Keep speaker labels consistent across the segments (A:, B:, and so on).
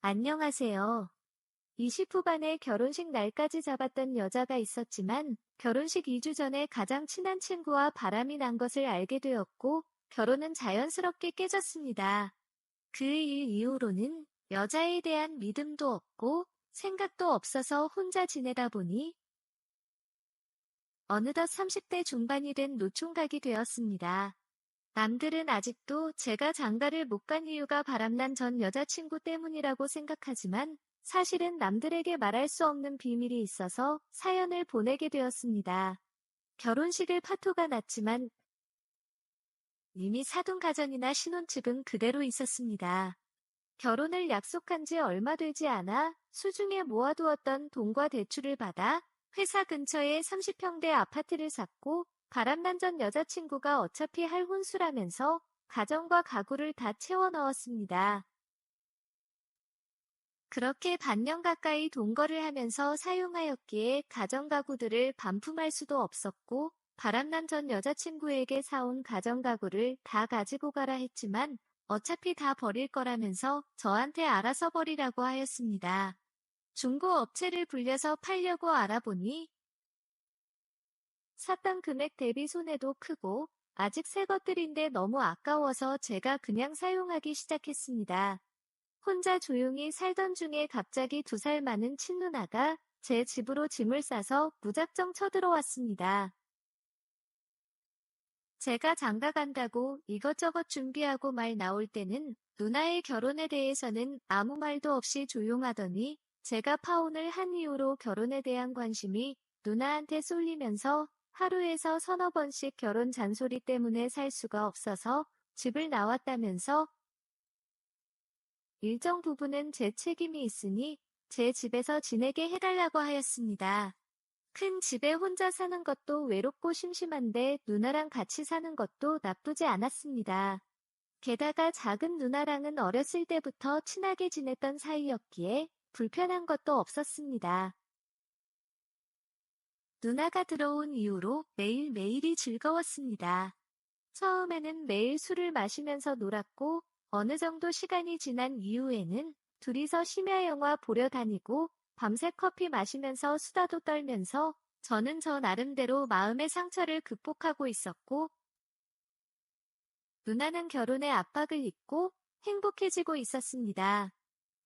A: 안녕하세요. 20 후반에 결혼식 날까지 잡았던 여자가 있었지만 결혼식 2주 전에 가장 친한 친구와 바람이 난 것을 알게 되었고 결혼은 자연스럽게 깨졌습니다. 그 일 이후로는 여자에 대한 믿음도 없고 생각도 없어서 혼자 지내다 보니 어느덧 30대 중반이 된 노총각이 되었습니다. 남들은 아직도 제가 장가를 못 간 이유가 바람난 전 여자친구 때문이라고 생각하지만 사실은 남들에게 말할 수 없는 비밀이 있어서 사연을 보내게 되었습니다. 결혼식을 파토가 났지만 이미 사돈가정이나 신혼집은 그대로 있었습니다. 결혼을 약속한 지 얼마 되지 않아 수중에 모아두었던 돈과 대출을 받아 회사 근처에 30평대 아파트를 샀고 바람난 전 여자친구가 어차피 할 혼수라면서 가정과 가구를 다 채워 넣었습니다. 그렇게 반년 가까이 동거를 하면서 사용하였기에 가정가구들을 반품할 수도 없었고 바람난 전 여자친구에게 사온 가정가구를 다 가지고 가라 했지만 어차피 다 버릴 거라면서 저한테 알아서 버리라고 하였습니다. 중고업체를 불려서 팔려고 알아보니 샀던 금액 대비 손해도 크고 아직 새 것들인데 너무 아까워서 제가 그냥 사용하기 시작했습니다. 혼자 조용히 살던 중에 갑자기 2살 많은 친누나가 제 집으로 짐을 싸서 무작정 쳐들어왔습니다. 제가 장가 간다고 이것저것 준비하고 말 나올 때는 누나의 결혼에 대해서는 아무 말도 없이 조용하더니 제가 파혼을 한 이후로 결혼에 대한 관심이 누나한테 쏠리면서 하루에서 서너 번씩 결혼 잔소리 때문에 살 수가 없어서 집을 나왔다면서 일정 부분은 제 책임이 있으니 제 집에서 지내게 해달라고 하였습니다. 큰 집에 혼자 사는 것도 외롭고 심심한데 누나랑 같이 사는 것도 나쁘지 않았습니다. 게다가 작은 누나랑은 어렸을 때부터 친하게 지냈던 사이였기에 불편한 것도 없었습니다. 누나가 들어온 이후로 매일매일이 즐거웠습니다. 처음에는 매일 술을 마시면서 놀았고 어느 정도 시간이 지난 이후에는 둘이서 심야 영화 보려 다니고 밤새 커피 마시면서 수다도 떨면서 저는 저 나름대로 마음의 상처를 극복하고 있었고 누나는 결혼의 압박을 잊고 행복해지고 있었습니다.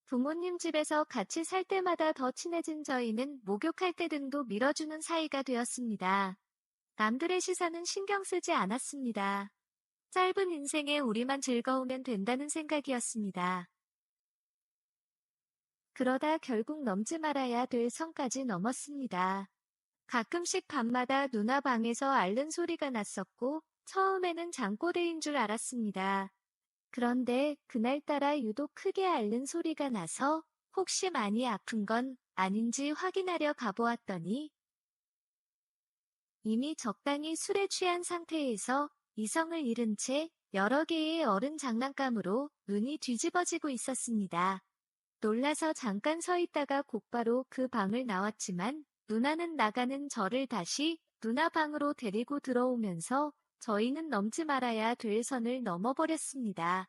A: 부모님 집에서 같이 살 때마다 더 친해진 저희는 목욕할 때 등도 밀어주는 사이가 되었습니다. 남들의 시선은 신경 쓰지 않았습니다. 짧은 인생에 우리만 즐거우면 된다는 생각이었습니다. 그러다 결국 넘지 말아야 될 선까지 넘었습니다. 가끔씩 밤마다 누나 방에서 앓는 소리가 났었고 처음에는 잠꼬대인 줄 알았습니다. 그런데 그날따라 유독 크게 앓는 소리가 나서 혹시 많이 아픈 건 아닌지 확인하려 가보았더니 이미 적당히 술에 취한 상태에서 이성을 잃은 채 여러 개의 어른 장난감으로 눈이 뒤집어지고 있었습니다. 놀라서 잠깐 서 있다가 곧바로 그 방을 나왔지만 누나는 나가는 저를 다시 누나 방으로 데리고 들어오면서 저희는 넘지 말아야 될 선을 넘어버렸습니다.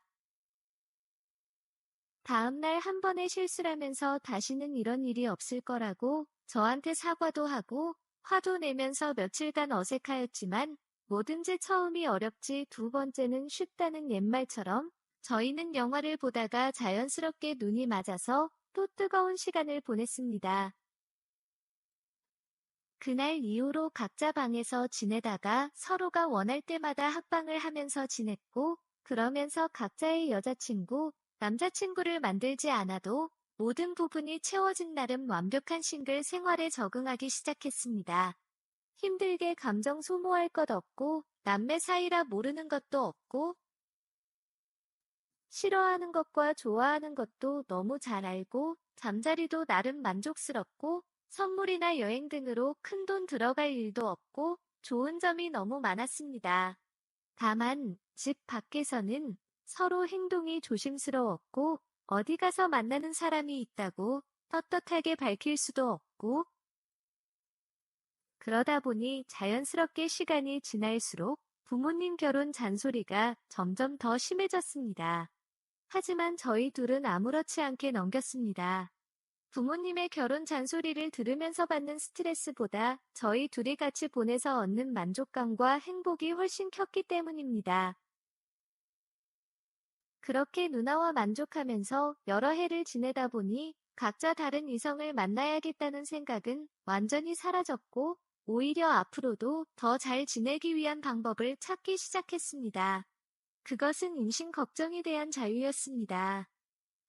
A: 다음날 한 번의 실수라면서 다시는 이런 일이 없을 거라고 저한테 사과도 하고 화도 내면서 며칠간 어색하였지만 뭐든지 처음이 어렵지 두 번째는 쉽다는 옛말처럼 저희는 영화를 보다가 자연스럽게 눈이 맞아서 또 뜨거운 시간을 보냈습니다. 그날 이후로 각자 방에서 지내다가 서로가 원할 때마다 합방을 하면서 지냈고 그러면서 각자의 여자친구, 남자친구를 만들지 않아도 모든 부분이 채워진 나름 완벽한 싱글 생활에 적응하기 시작했습니다. 힘들게 감정 소모할 것 없고 남매 사이라 모르는 것도 없고 싫어하는 것과 좋아하는 것도 너무 잘 알고 잠자리도 나름 만족스럽고 선물이나 여행 등으로 큰돈 들어갈 일도 없고 좋은 점이 너무 많았습니다. 다만 집 밖에서는 서로 행동이 조심스러웠고 어디 가서 만나는 사람이 있다고 떳떳하게 밝힐 수도 없고 그러다 보니 자연스럽게 시간이 지날수록 부모님 결혼 잔소리가 점점 더 심해졌습니다. 하지만 저희 둘은 아무렇지 않게 넘겼습니다. 부모님의 결혼 잔소리를 들으면서 받는 스트레스보다 저희 둘이 같이 보내서 얻는 만족감과 행복이 훨씬 컸기 때문입니다. 그렇게 누나와 만족하면서 여러 해를 지내다 보니 각자 다른 이성을 만나야겠다는 생각은 완전히 사라졌고, 오히려 앞으로도 더 잘 지내기 위한 방법을 찾기 시작했습니다. 그것은 임신 걱정에 대한 자유였습니다.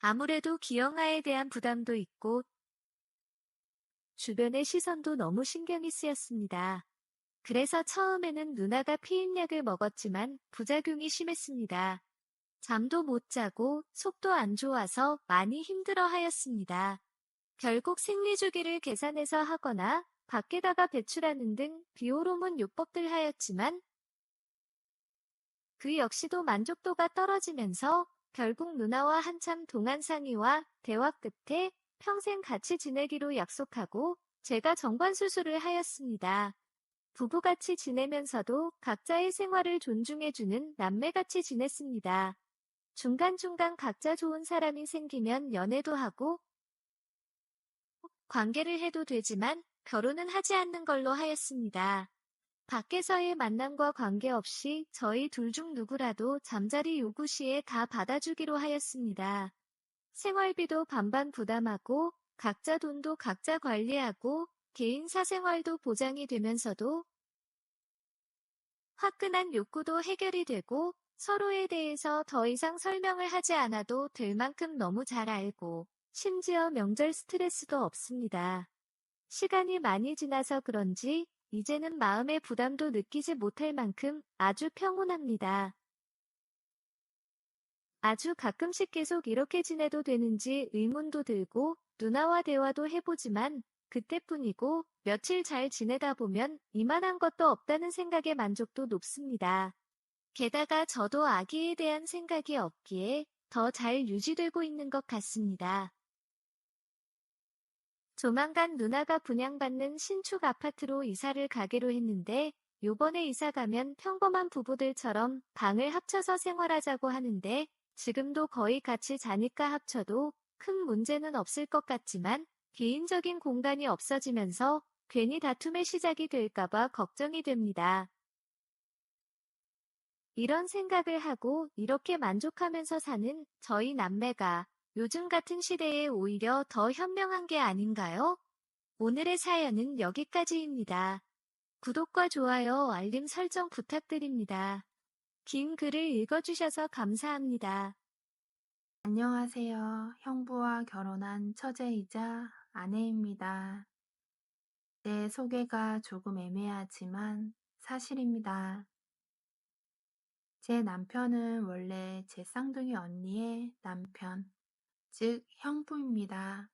A: 아무래도 기형아에 대한 부담도 있고 주변의 시선도 너무 신경이 쓰였습니다. 그래서 처음에는 누나가 피임약을 먹었지만 부작용이 심했습니다. 잠도 못 자고 속도 안 좋아서 많이 힘들어 하였습니다. 결국 생리주기를 계산해서 하거나 밖에다가 배출하는 등 비호르몬 요법들 하였지만 그 역시도 만족도가 떨어지면서 결국 누나와 한참 동안 상의와 대화 끝에 평생 같이 지내기로 약속하고 제가 정관 수술을 하였습니다. 부부같이 지내면서도 각자의 생활을 존중해주는 남매같이 지냈습니다. 중간중간 각자 좋은 사람이 생기면 연애도 하고 관계를 해도 되지만 결혼은 하지 않는 걸로 하였습니다. 밖에서의 만남과 관계없이 저희 둘 중 누구라도 잠자리 요구 시에 다 받아주기로 하였습니다. 생활비도 반반 부담하고 각자 돈도 각자 관리하고 개인 사생활도 보장이 되면서도 화끈한 욕구도 해결이 되고 서로에 대해서 더 이상 설명을 하지 않아도 될 만큼 너무 잘 알고 심지어 명절 스트레스도 없습니다. 시간이 많이 지나서 그런지 이제는 마음의 부담도 느끼지 못할 만큼 아주 평온합니다. 아주 가끔씩 계속 이렇게 지내도 되는지 의문도 들고 누나와 대화도 해보지만 그때뿐이고 며칠 잘 지내다 보면 이만한 것도 없다는 생각에 만족도 높습니다. 게다가 저도 아기에 대한 생각이 없기에 더 잘 유지되고 있는 것 같습니다. 조만간 누나가 분양받는 신축 아파트로 이사를 가기로 했는데 요번에 이사 가면 평범한 부부들처럼 방을 합쳐서 생활하자고 하는데 지금도 거의 같이 자니까 합쳐도 큰 문제는 없을 것 같지만 개인적인 공간이 없어지면서 괜히 다툼의 시작이 될까봐 걱정이 됩니다. 이런 생각을 하고 이렇게 만족하면서 사는 저희 남매가 요즘 같은 시대에 오히려 더 현명한 게 아닌가요? 오늘의 사연은 여기까지입니다. 구독과 좋아요, 알림 설정 부탁드립니다. 긴 글을 읽어주셔서 감사합니다.
B: 안녕하세요. 형부와 결혼한 처제이자 아내입니다. 제 소개가 조금 애매하지만 사실입니다. 제 남편은 원래 제 쌍둥이 언니의 남편, 즉 형부입니다.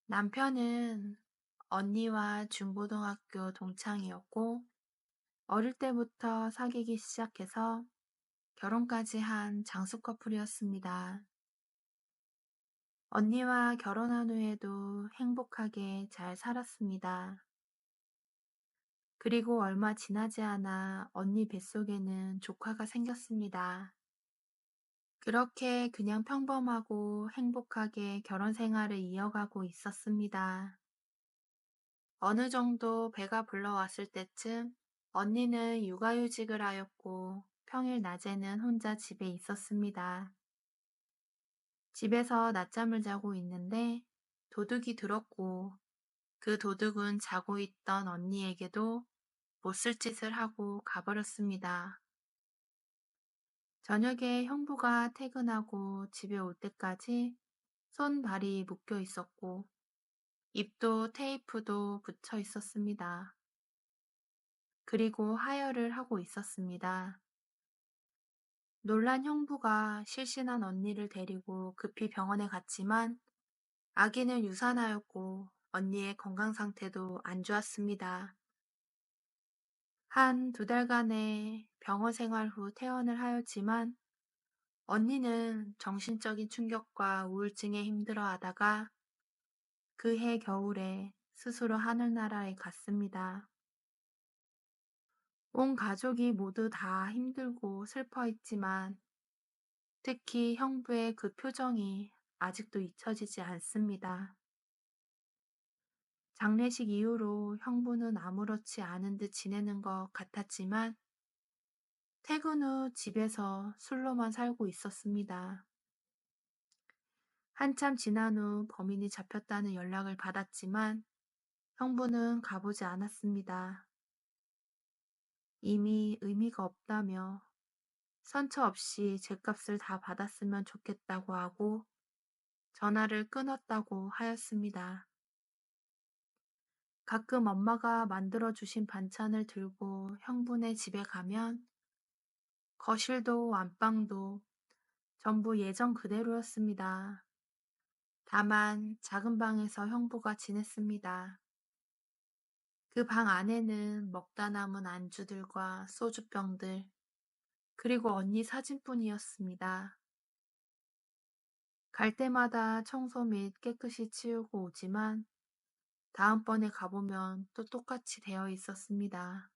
B: 남편은 언니와 중고등학교 동창이었고 어릴 때부터 사귀기 시작해서 결혼까지 한 장수 커플이었습니다. 언니와 결혼한 후에도 행복하게 잘 살았습니다. 그리고 얼마 지나지 않아 언니 뱃속에는 조카가 생겼습니다. 그렇게 그냥 평범하고 행복하게 결혼 생활을 이어가고 있었습니다. 어느 정도 배가 불러왔을 때쯤 언니는 육아휴직을 하였고 평일 낮에는 혼자 집에 있었습니다. 집에서 낮잠을 자고 있는데 도둑이 들었고 그 도둑은 자고 있던 언니에게도 못쓸 짓을 하고 가버렸습니다. 저녁에 형부가 퇴근하고 집에 올 때까지 손, 발이 묶여 있었고 입도 테이프도 붙여 있었습니다. 그리고 하혈을 하고 있었습니다. 놀란 형부가 실신한 언니를 데리고 급히 병원에 갔지만 아기는 유산하였고 언니의 건강 상태도 안 좋았습니다. 한 두 달간의 병원 생활 후 퇴원을 하였지만 언니는 정신적인 충격과 우울증에 힘들어하다가 그해 겨울에 스스로 하늘나라에 갔습니다. 온 가족이 모두 다 힘들고 슬퍼했지만 특히 형부의 그 표정이 아직도 잊혀지지 않습니다. 장례식 이후로 형부는 아무렇지 않은 듯 지내는 것 같았지만 퇴근 후 집에서 술로만 살고 있었습니다. 한참 지난 후 범인이 잡혔다는 연락을 받았지만 형부는 가보지 않았습니다. 이미 의미가 없다며 선처 없이 죗값을 다 받았으면 좋겠다고 하고 전화를 끊었다고 하였습니다. 가끔 엄마가 만들어 주신 반찬을 들고 형부네 집에 가면 거실도 안방도 전부 예전 그대로였습니다. 다만 작은 방에서 형부가 지냈습니다. 그 방 안에는 먹다 남은 안주들과 소주병들, 그리고 언니 사진뿐이었습니다. 갈 때마다 청소 및 깨끗이 치우고 오지만 다음번에 가보면 또 똑같이 되어 있었습니다.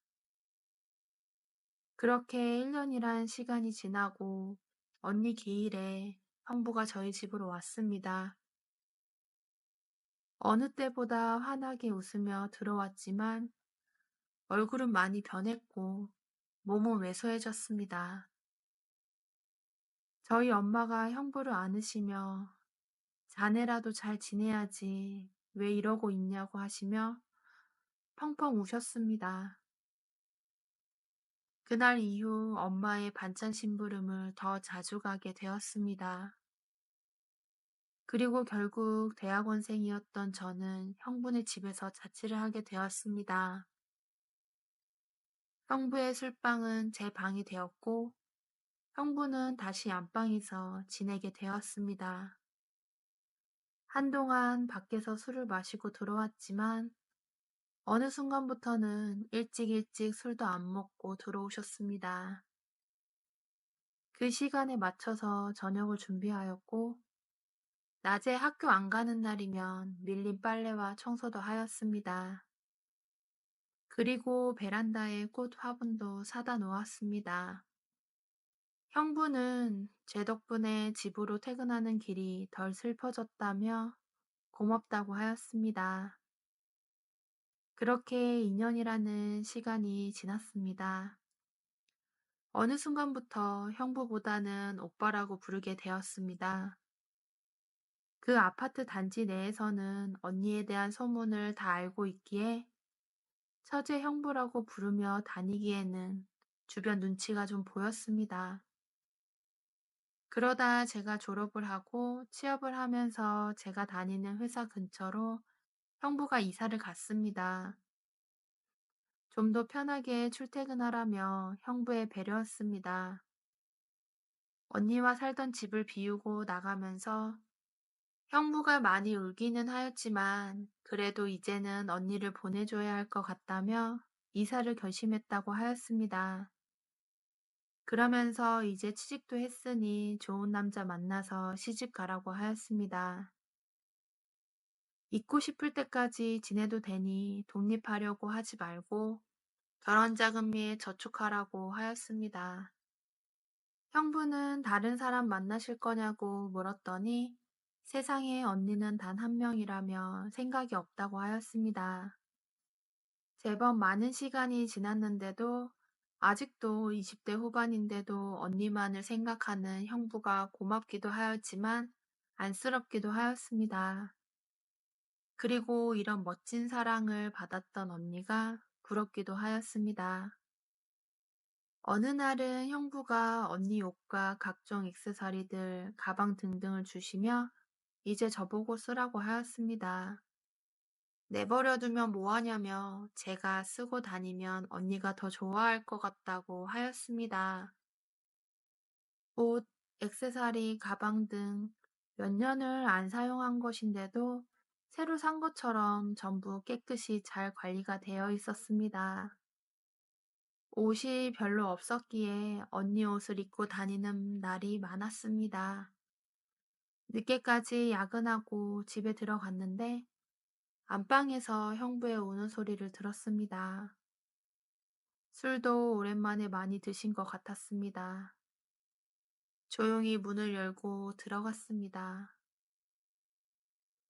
B: 그렇게 1년이란 시간이 지나고 언니 기일에 형부가 저희 집으로 왔습니다. 어느 때보다 환하게 웃으며 들어왔지만 얼굴은 많이 변했고 몸은 왜소해졌습니다. 저희 엄마가 형부를 안으시며 자네라도 잘 지내야지 왜 이러고 있냐고 하시며 펑펑 우셨습니다. 그날 이후 엄마의 반찬 심부름을 더 자주 가게 되었습니다. 그리고 결국 대학원생이었던 저는 형부네 집에서 자취를 하게 되었습니다. 형부의 술방은 제 방이 되었고 형부는 다시 안방에서 지내게 되었습니다. 한동안 밖에서 술을 마시고 들어왔지만 어느 순간부터는 일찍 술도 안 먹고 들어오셨습니다. 그 시간에 맞춰서 저녁을 준비하였고 낮에 학교 안 가는 날이면 밀린 빨래와 청소도 하였습니다. 그리고 베란다에 꽃 화분도 사다 놓았습니다. 형부는 제 덕분에 집으로 퇴근하는 길이 덜 슬퍼졌다며 고맙다고 하였습니다. 그렇게 2년이라는 시간이 지났습니다. 어느 순간부터 형부보다는 오빠라고 부르게 되었습니다. 그 아파트 단지 내에서는 언니에 대한 소문을 다 알고 있기에 처제 형부라고 부르며 다니기에는 주변 눈치가 좀 보였습니다. 그러다 제가 졸업을 하고 취업을 하면서 제가 다니는 회사 근처로 형부가 이사를 갔습니다. 좀 더 편하게 출퇴근하라며 형부의 배려였습니다. 언니와 살던 집을 비우고 나가면서 형부가 많이 울기는 하였지만 그래도 이제는 언니를 보내줘야 할 것 같다며 이사를 결심했다고 하였습니다. 그러면서 이제 취직도 했으니 좋은 남자 만나서 시집 가라고 하였습니다. 있고 싶을 때까지 지내도 되니 독립하려고 하지 말고 결혼 자금에 저축하라고 하였습니다. 형부는 다른 사람 만나실 거냐고 물었더니 세상에 언니는 단 한 명이라며 생각이 없다고 하였습니다. 제법 많은 시간이 지났는데도 아직도 20대 후반인데도 언니만을 생각하는 형부가 고맙기도 하였지만 안쓰럽기도 하였습니다. 그리고 이런 멋진 사랑을 받았던 언니가 부럽기도 하였습니다. 어느 날은 형부가 언니 옷과 각종 액세서리들, 가방 등등을 주시며 이제 저보고 쓰라고 하였습니다. 내버려두면 뭐하냐며 제가 쓰고 다니면 언니가 더 좋아할 것 같다고 하였습니다. 옷, 액세서리, 가방 등 몇 년을 안 사용한 것인데도 새로 산 것처럼 전부 깨끗이 잘 관리가 되어 있었습니다. 옷이 별로 없었기에 언니 옷을 입고 다니는 날이 많았습니다. 늦게까지 야근하고 집에 들어갔는데 안방에서 형부의 우는 소리를 들었습니다. 술도 오랜만에 많이 드신 것 같았습니다. 조용히 문을 열고 들어갔습니다.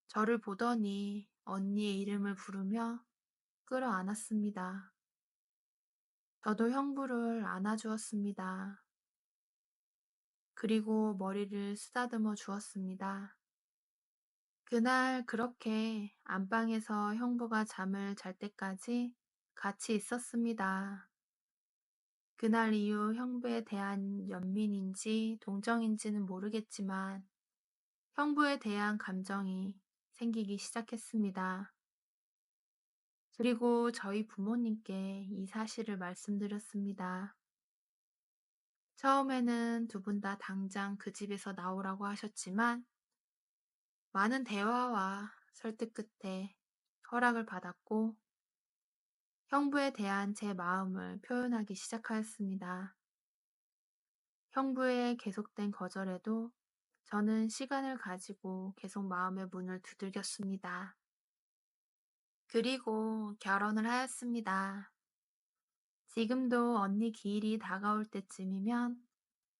B: 저를 보더니 언니의 이름을 부르며 끌어안았습니다. 저도 형부를 안아주었습니다. 그리고 머리를 쓰다듬어 주었습니다. 그날 그렇게 안방에서 형부가 잠을 잘 때까지 같이 있었습니다. 그날 이후 형부에 대한 연민인지 동정인지는 모르겠지만 형부에 대한 감정이 생기기 시작했습니다. 그리고 저희 부모님께 이 사실을 말씀드렸습니다. 처음에는 두 분 다 당장 그 집에서 나오라고 하셨지만 많은 대화와 설득 끝에 허락을 받았고 형부에 대한 제 마음을 표현하기 시작하였습니다. 형부의 계속된 거절에도 저는 시간을 가지고 계속 마음의 문을 두들겼습니다. 그리고 결혼을 하였습니다. 지금도 언니 기일이 다가올 때쯤이면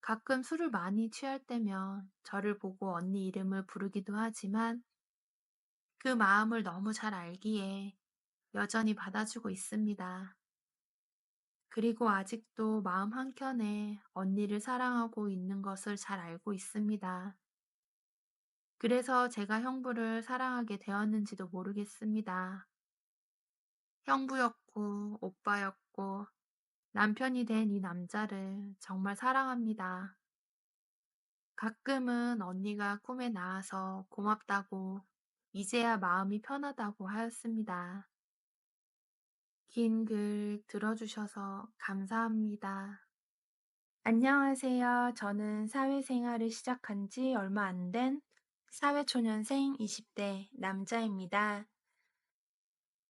B: 가끔 술을 많이 취할 때면 저를 보고 언니 이름을 부르기도 하지만 그 마음을 너무 잘 알기에 여전히 받아주고 있습니다. 그리고 아직도 마음 한켠에 언니를 사랑하고 있는 것을 잘 알고 있습니다. 그래서 제가 형부를 사랑하게 되었는지도 모르겠습니다. 형부였고 오빠였고 남편이 된 이 남자를 정말 사랑합니다. 가끔은 언니가 꿈에 나와서 고맙다고 이제야 마음이 편하다고 하였습니다. 긴 글 들어주셔서 감사합니다. 안녕하세요. 저는 사회생활을 시작한 지 얼마 안 된 사회초년생 20대 남자입니다.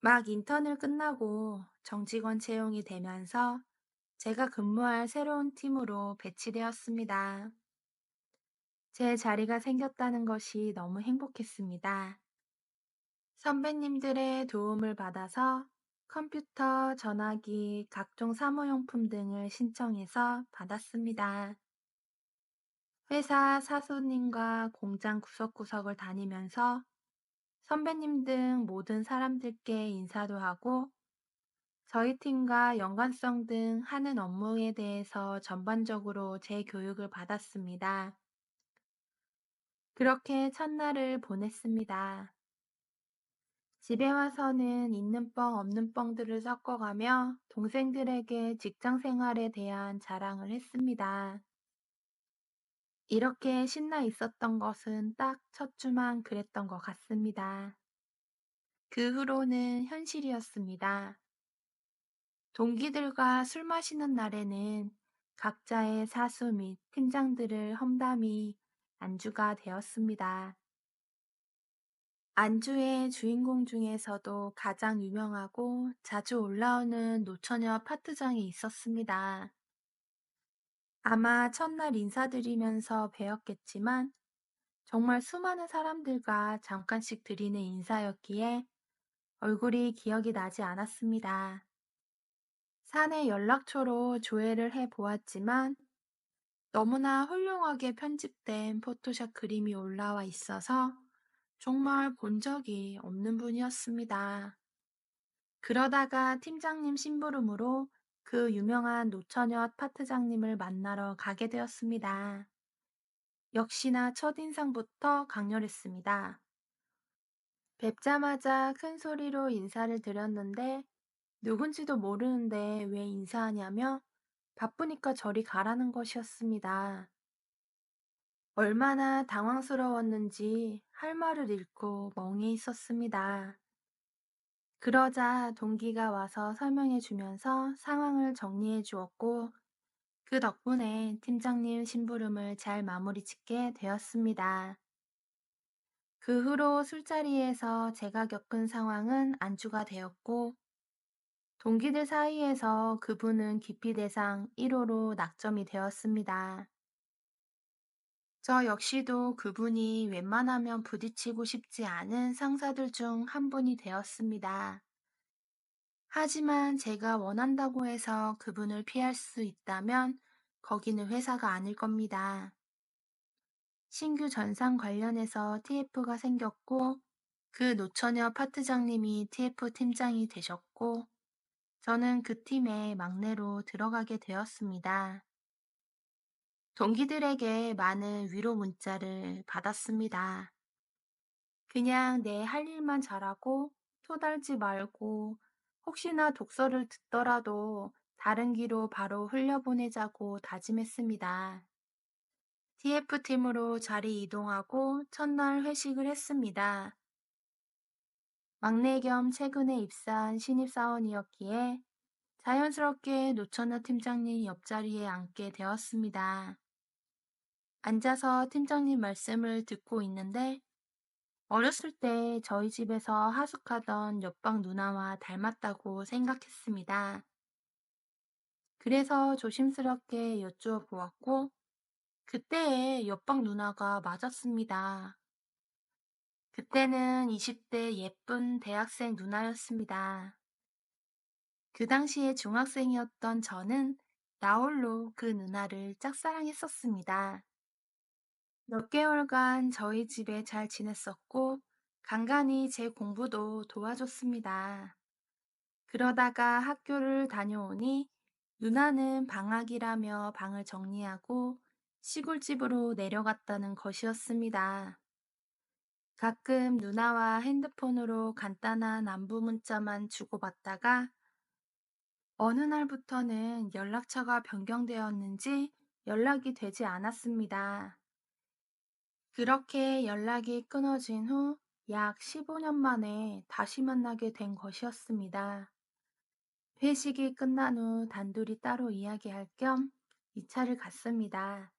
B: 막 인턴을 끝나고 정직원 채용이 되면서 제가 근무할 새로운 팀으로 배치되었습니다. 제 자리가 생겼다는 것이 너무 행복했습니다. 선배님들의 도움을 받아서 컴퓨터, 전화기, 각종 사무용품 등을 신청해서 받았습니다. 회사 사수님과 공장 구석구석을 다니면서 선배님 등 모든 사람들께 인사도 하고 저희 팀과 연관성 등 하는 업무에 대해서 전반적으로 재교육을 받았습니다. 그렇게 첫날을 보냈습니다. 집에 와서는 있는 뻥 없는 뻥들을 섞어가며 동생들에게 직장 생활에 대한 자랑을 했습니다. 이렇게 신나 있었던 것은 딱 첫 주만 그랬던 것 같습니다. 그 후로는 현실이었습니다. 동기들과 술 마시는 날에는 각자의 사수 및 팀장들을 험담이 안주가 되었습니다. 안주의 주인공 중에서도 가장 유명하고 자주 올라오는 노처녀 파트장이 있었습니다. 아마 첫날 인사드리면서 배웠겠지만 정말 수많은 사람들과 잠깐씩 드리는 인사였기에 얼굴이 기억이 나지 않았습니다. 사내 연락처로 조회를 해 보았지만 너무나 훌륭하게 편집된 포토샵 그림이 올라와 있어서 정말 본 적이 없는 분이었습니다. 그러다가 팀장님 심부름으로 그 유명한 노처녀 파트장님을 만나러 가게 되었습니다. 역시나 첫인상부터 강렬했습니다. 뵙자마자 큰 소리로 인사를 드렸는데 누군지도 모르는데 왜 인사하냐며 바쁘니까 저리 가라는 것이었습니다. 얼마나 당황스러웠는지 할 말을 잃고 멍해 있었습니다. 그러자 동기가 와서 설명해 주면서 상황을 정리해 주었고 그 덕분에 팀장님 심부름을 잘 마무리 짓게 되었습니다. 그 후로 술자리에서 제가 겪은 상황은 안주가 되었고 동기들 사이에서 그분은 기피 대상 1호로 낙점이 되었습니다. 저 역시도 그분이 웬만하면 부딪히고 싶지 않은 상사들 중 한 분이 되었습니다. 하지만 제가 원한다고 해서 그분을 피할 수 있다면 거기는 회사가 아닐 겁니다. 신규 전상 관련해서 TF가 생겼고, 그 노처녀 파트장님이 TF 팀장이 되셨고, 저는 그 팀의 막내로 들어가게 되었습니다. 동기들에게 많은 위로 문자를 받았습니다. 그냥 내 할 일만 잘하고 토달지 말고 혹시나 독서를 듣더라도 다른 기로 바로 흘려보내자고 다짐했습니다. TF팀으로 자리 이동하고 첫날 회식을 했습니다. 막내 겸 최근에 입사한 신입사원이었기에 자연스럽게 노처녀 팀장님 옆자리에 앉게 되었습니다. 앉아서 팀장님 말씀을 듣고 있는데 어렸을 때 저희 집에서 하숙하던 옆방 누나와 닮았다고 생각했습니다. 그래서 조심스럽게 여쭈어 보았고 그때의 옆방 누나가 맞았습니다. 그때는 20대 예쁜 대학생 누나였습니다. 그 당시에 중학생이었던 저는 나홀로 그 누나를 짝사랑했었습니다. 몇 개월간 저희 집에 잘 지냈었고 간간히 제 공부도 도와줬습니다. 그러다가 학교를 다녀오니 누나는 방학이라며 방을 정리하고 시골집으로 내려갔다는 것이었습니다. 가끔 누나와 핸드폰으로 간단한 안부 문자만 주고받다가 어느 날부터는 연락처가 변경되었는지 연락이 되지 않았습니다. 그렇게 연락이 끊어진 후 약 15년 만에 다시 만나게 된 것이었습니다. 회식이 끝난 후 단둘이 따로 이야기할 겸 2차를 갔습니다.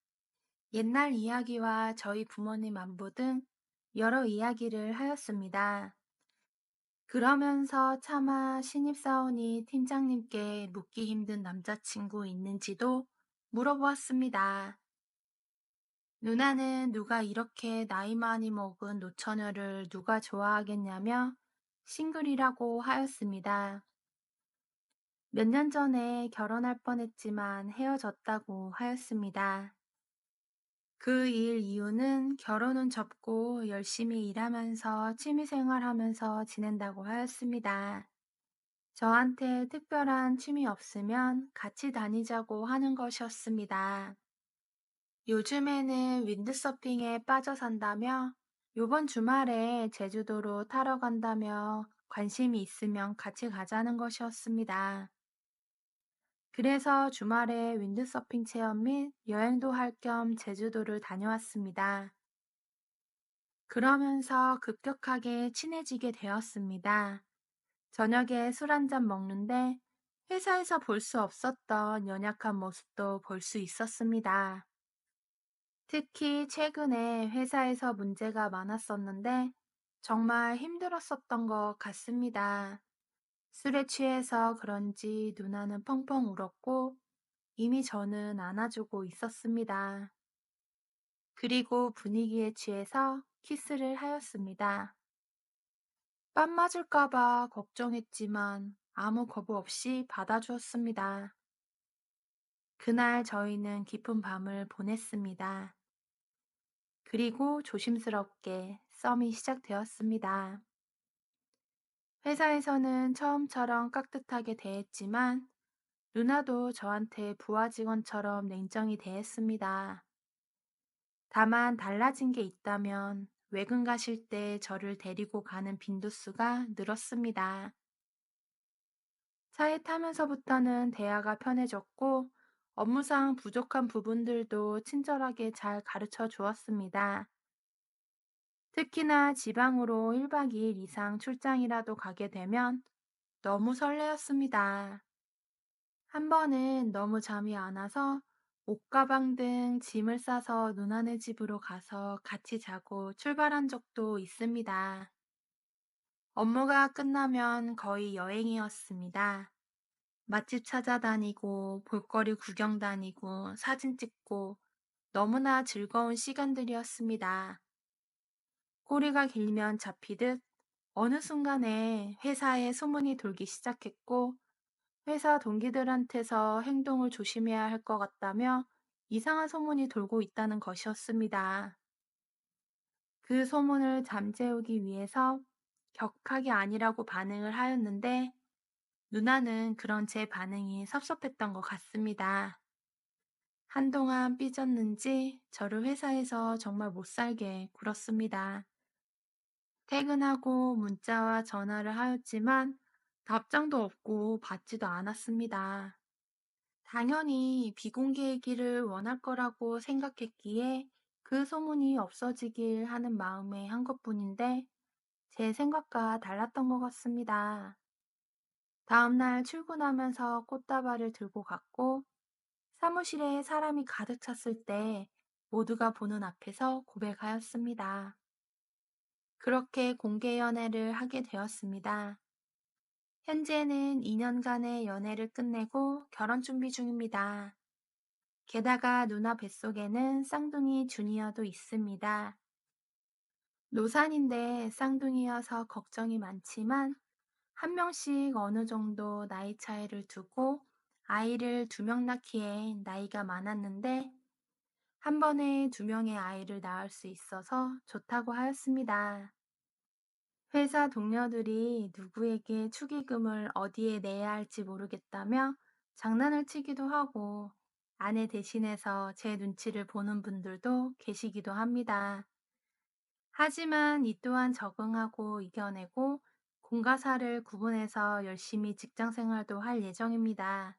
B: 옛날 이야기와 저희 부모님 안부 등 여러 이야기를 하였습니다. 그러면서 차마 신입사원이 팀장님께 묻기 힘든 남자친구 있는지도 물어보았습니다. 누나는 누가 이렇게 나이 많이 먹은 노처녀를 누가 좋아하겠냐며 싱글이라고 하였습니다. 몇 년 전에 결혼할 뻔했지만 헤어졌다고 하였습니다. 그 일 이유는 결혼은 접고 열심히 일하면서 취미생활하면서 지낸다고 하였습니다. 저한테 특별한 취미 없으면 같이 다니자고 하는 것이었습니다. 요즘에는 윈드서핑에 빠져 산다며 요번 주말에 제주도로 타러 간다며 관심이 있으면 같이 가자는 것이었습니다. 그래서 주말에 윈드서핑 체험 및 여행도 할 겸 제주도를 다녀왔습니다. 그러면서 급격하게 친해지게 되었습니다. 저녁에 술 한잔 먹는데 회사에서 볼 수 없었던 연약한 모습도 볼 수 있었습니다. 특히 최근에 회사에서 문제가 많았었는데 정말 힘들었었던 것 같습니다. 술에 취해서 그런지 누나는 펑펑 울었고 이미 저는 안아주고 있었습니다. 그리고 분위기에 취해서 키스를 하였습니다. 뺨 맞을까봐 걱정했지만 아무 거부 없이 받아주었습니다. 그날 저희는 깊은 밤을 보냈습니다. 그리고 조심스럽게 썸이 시작되었습니다. 회사에서는 처음처럼 깍듯하게 대했지만 누나도 저한테 부하 직원처럼 냉정히 대했습니다. 다만 달라진 게 있다면 외근 가실 때 저를 데리고 가는 빈도수가 늘었습니다. 차에 타면서부터는 대화가 편해졌고 업무상 부족한 부분들도 친절하게 잘 가르쳐 주었습니다. 특히나 지방으로 1박 2일 이상 출장이라도 가게 되면 너무 설레었습니다. 한 번은 너무 잠이 안 와서 옷가방 등 짐을 싸서 누나네 집으로 가서 같이 자고 출발한 적도 있습니다. 업무가 끝나면 거의 여행이었습니다. 맛집 찾아다니고 볼거리 구경 다니고 사진 찍고 너무나 즐거운 시간들이었습니다. 꼬리가 길면 잡히듯 어느 순간에 회사에 소문이 돌기 시작했고 회사 동기들한테서 행동을 조심해야 할 것 같다며 이상한 소문이 돌고 있다는 것이었습니다. 그 소문을 잠재우기 위해서 격하게 아니라고 반응을 하였는데 누나는 그런 제 반응이 섭섭했던 것 같습니다. 한동안 삐졌는지 저를 회사에서 정말 못살게 굴었습니다. 퇴근하고 문자와 전화를 하였지만 답장도 없고 받지도 않았습니다. 당연히 비공개이기를 원할 거라고 생각했기에 그 소문이 없어지길 하는 마음에 한 것뿐인데 제 생각과 달랐던 것 같습니다. 다음날 출근하면서 꽃다발을 들고 갔고 사무실에 사람이 가득 찼을 때 모두가 보는 앞에서 고백하였습니다. 그렇게 공개 연애를 하게 되었습니다. 현재는 2년간의 연애를 끝내고 결혼 준비 중입니다. 게다가 누나 뱃속에는 쌍둥이 주니어도 있습니다. 노산인데 쌍둥이여서 걱정이 많지만 한 명씩 어느 정도 나이 차이를 두고 아이를 2명 낳기엔 나이가 많았는데 한 번에 2명의 아이를 낳을 수 있어서 좋다고 하였습니다. 회사 동료들이 누구에게 축의금을 어디에 내야 할지 모르겠다며 장난을 치기도 하고 아내 대신해서 제 눈치를 보는 분들도 계시기도 합니다. 하지만 이 또한 적응하고 이겨내고 공과사를 구분해서 열심히 직장 생활도 할 예정입니다.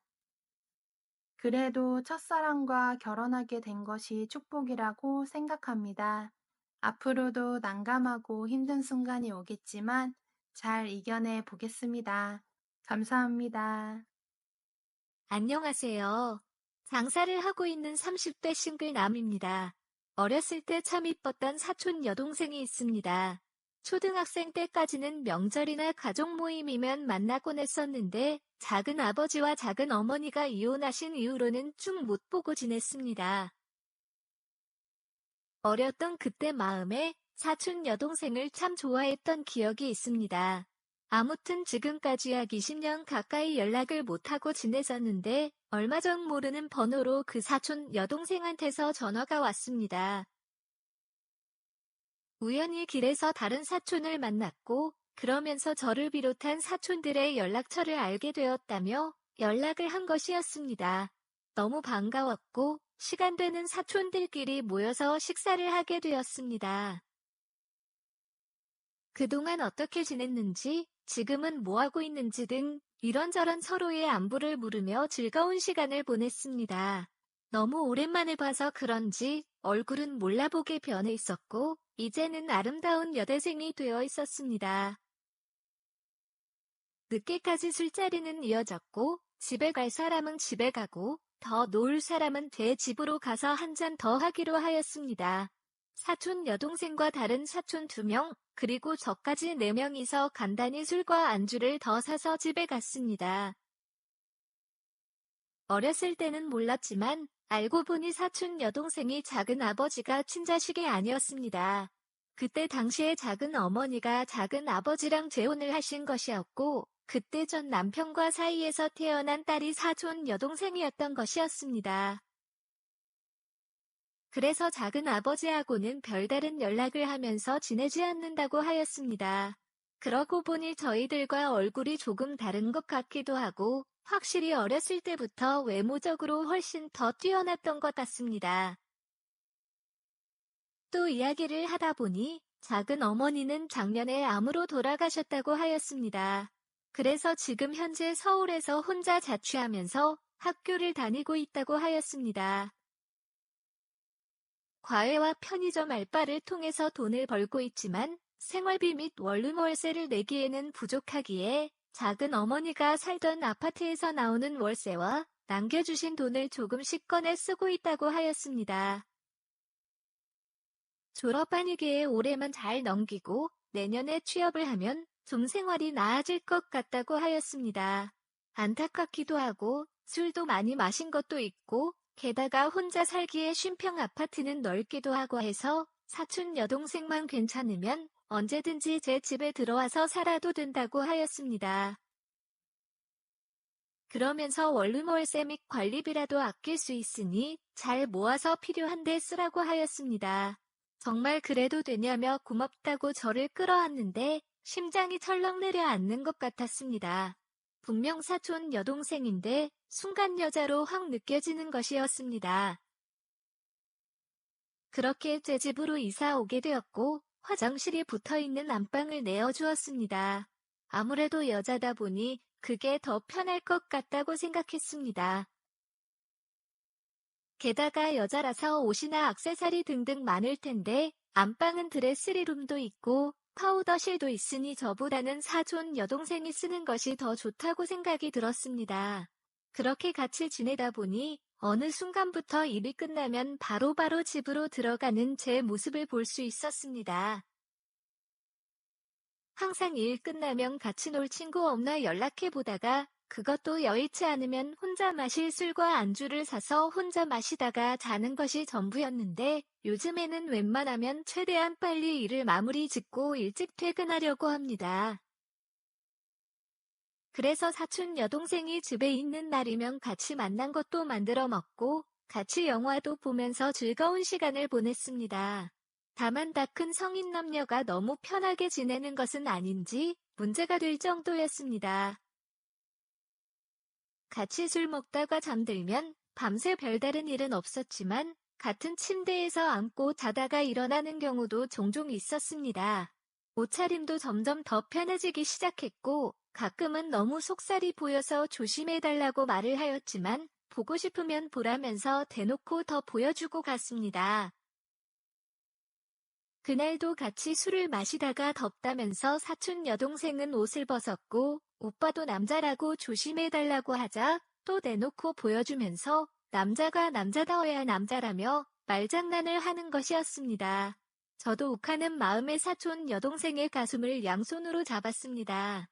B: 그래도 첫사랑과 결혼하게 된 것이 축복이라고 생각합니다. 앞으로도 난감하고 힘든 순간이 오겠지만 잘 이겨내 보겠습니다. 감사합니다.
A: 안녕하세요. 장사를 하고 있는 30대 싱글남입니다. 어렸을 때 참 이뻤던 사촌 여동생이 있습니다. 초등학생 때까지는 명절이나 가족 모임이면 만나곤 했었는데 작은 아버지와 작은 어머니가 이혼하신 이후로는 쭉 못 보고 지냈습니다. 어렸던 그때 마음에 사촌 여동생을 참 좋아했던 기억이 있습니다. 아무튼 지금까지 약 20년 가까이 연락을 못하고 지내셨는데 얼마 전 모르는 번호로 그 사촌 여동생한테서 전화가 왔습니다. 우연히 길에서 다른 사촌을 만났고 그러면서 저를 비롯한 사촌들의 연락처를 알게 되었다며 연락을 한 것이었습니다. 너무 반가웠고 시간 되는 사촌들끼리 모여서 식사를 하게 되었습니다. 그동안 어떻게 지냈는지, 지금은 뭐 하고 있는지 등 이런저런 서로의 안부를 물으며 즐거운 시간을 보냈습니다. 너무 오랜만에 봐서 그런지 얼굴은 몰라보게 변해 있었고, 이제는 아름다운 여대생이 되어 있었습니다. 늦게까지 술자리는 이어졌고, 집에 갈 사람은 집에 가고, 더 놀 사람은 제 집으로 가서 한 잔 더 하기로 하였습니다. 사촌 여동생과 다른 사촌 2명, 그리고 저까지 4명이서 간단히 술과 안주를 더 사서 집에 갔습니다. 어렸을 때는 몰랐지만 알고 보니 사촌 여동생이 작은 아버지가 친자식이 아니었습니다. 그때 당시에 작은 어머니가 작은 아버지랑 재혼을 하신 것이었고 그때 전 남편과 사이에서 태어난 딸이 사촌 여동생이었던 것이었습니다. 그래서 작은 아버지하고는 별다른 연락을 하면서 지내지 않는다고 하였습니다. 그러고 보니 저희들과 얼굴이 조금 다른 것 같기도 하고 확실히 어렸을 때부터 외모적으로 훨씬 더 뛰어났던 것 같습니다. 또 이야기를 하다 보니 작은 어머니는 작년에 암으로 돌아가셨다고 하였습니다. 그래서 지금 현재 서울에서 혼자 자취하면서 학교를 다니고 있다고 하였습니다. 과외와 편의점 알바를 통해서 돈을 벌고 있지만 생활비 및 원룸 월세를 내기에는 부족하기에 작은 어머니가 살던 아파트에서 나오는 월세와 남겨주신 돈을 조금씩 꺼내 쓰고 있다고 하였습니다. 졸업하니기에 올해만 잘 넘기고 내년에 취업을 하면 좀 생활이 나아질 것 같다고 하였습니다. 안타깝기도 하고 술도 많이 마신 것도 있고 게다가 혼자 살기에 쉼평 아파트는 넓기도 하고 해서 사촌 여동생만 괜찮으면 언제든지 제 집에 들어와서 살아도 된다고 하였습니다. 그러면서 원룸 월세 및 관리비라도 아낄 수 있으니 잘 모아서 필요한 데 쓰라고 하였습니다. 정말 그래도 되냐며 고맙다고 저를 끌어안는데 심장이 철렁 내려앉는 것 같았습니다. 분명 사촌 여동생인데 순간 여자로 확 느껴지는 것이었습니다. 그렇게 제 집으로 이사 오게 되었고 화장실이 붙어있는 안방을 내어주었습니다. 아무래도 여자다 보니 그게 더 편할 것 같다고 생각했습니다. 게다가 여자라서 옷이나 액세서리 등등 많을 텐데 안방은 드레스룸도 있고 파우더실도 있으니 저보다는 사촌 여동생이 쓰는 것이 더 좋다고 생각이 들었습니다. 그렇게 같이 지내다 보니 어느 순간부터 일이 끝나면 바로바로 집으로 들어가는 제 모습을 볼 수 있었습니다. 항상 일 끝나면 같이 놀 친구 없나 연락해 보다가 그것도 여의치 않으면 혼자 마실 술과 안주를 사서 혼자 마시다가 자는 것이 전부였는데 요즘에는 웬만하면 최대한 빨리 일을 마무리 짓고 일찍 퇴근하려고 합니다. 그래서 사촌 여동생이 집에 있는 날이면 같이 만난 것도 만들어 먹고 같이 영화도 보면서 즐거운 시간을 보냈습니다. 다만 다 큰 성인 남녀가 너무 편하게 지내는 것은 아닌지 문제가 될 정도였습니다. 같이 술 먹다가 잠들면 밤새 별다른 일은 없었지만 같은 침대에서 안고 자다가 일어나는 경우도 종종 있었습니다. 옷차림도 점점 더 편해지기 시작했고 가끔은 너무 속살이 보여서 조심해달라고 말을 하였지만 보고 싶으면 보라면서 대놓고 더 보여주고 갔습니다. 그날도 같이 술을 마시다가 덥다면서 사촌 여동생은 옷을 벗었고 오빠도 남자라고 조심해달라고 하자 또 내놓고 보여주면서 남자가 남자다워야 남자라며 말장난을 하는 것이었습니다. 저도 욱하는 마음에 사촌 여동생의 가슴을 양손으로 잡았습니다.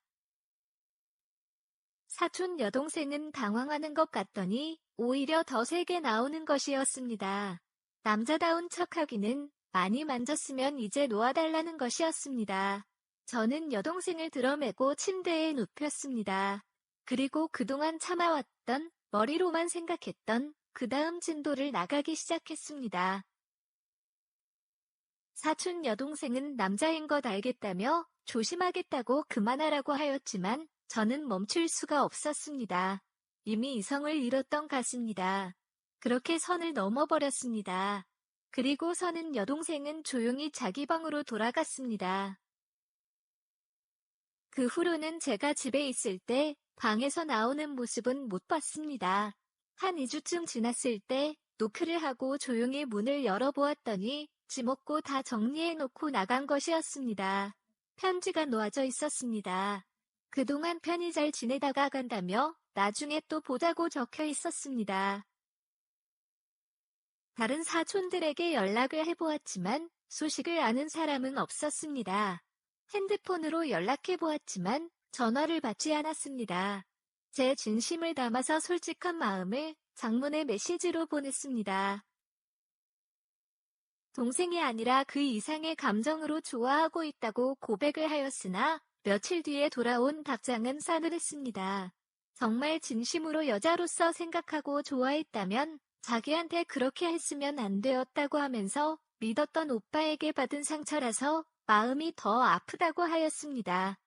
A: 사촌 여동생은 당황하는 것 같더니 오히려 더 세게 나오는 것이었습니다. 남자다운 척하기는 많이 만졌으면 이제 놓아달라는 것이었습니다. 저는 여동생을 들어매고 침대에 눕혔습니다. 그리고 그동안 참아왔던, 머리로만 생각했던 그 다음 진도를 나가기 시작했습니다. 사촌 여동생은 남자인 것 알겠다며 조심하겠다고 그만하라고 하였지만 저는 멈출 수가 없었습니다. 이미 이성을 잃었던 같습니다. 그렇게 선을 넘어버렸습니다. 그리고 선은 여동생은 조용히 자기 방으로 돌아갔습니다. 그 후로는 제가 집에 있을 때 방에서 나오는 모습은 못 봤습니다. 한 2주쯤 지났을 때 노크를 하고 조용히 문을 열어보았더니 지먹고 다 정리해놓고 나간 것이었습니다. 편지가 놓아져 있었습니다. 그동안 편히 잘 지내다가 간다며 나중에 또 보자고 적혀 있었습니다. 다른 사촌들에게 연락을 해보았지만 소식을 아는 사람은 없었습니다. 핸드폰으로 연락해보았지만 전화를 받지 않았습니다. 제 진심을 담아서 솔직한 마음을 장문의 메시지로 보냈습니다. 동생이 아니라 그 이상의 감정으로 좋아하고 있다고 고백을 하였으나 며칠 뒤에 돌아온 답장은 싸늘했습니다. 정말 진심으로 여자로서 생각하고 좋아했다면 자기한테 그렇게 했으면 안 되었다고 하면서 믿었던 오빠에게 받은 상처라서 마음이 더 아프다고 하였습니다.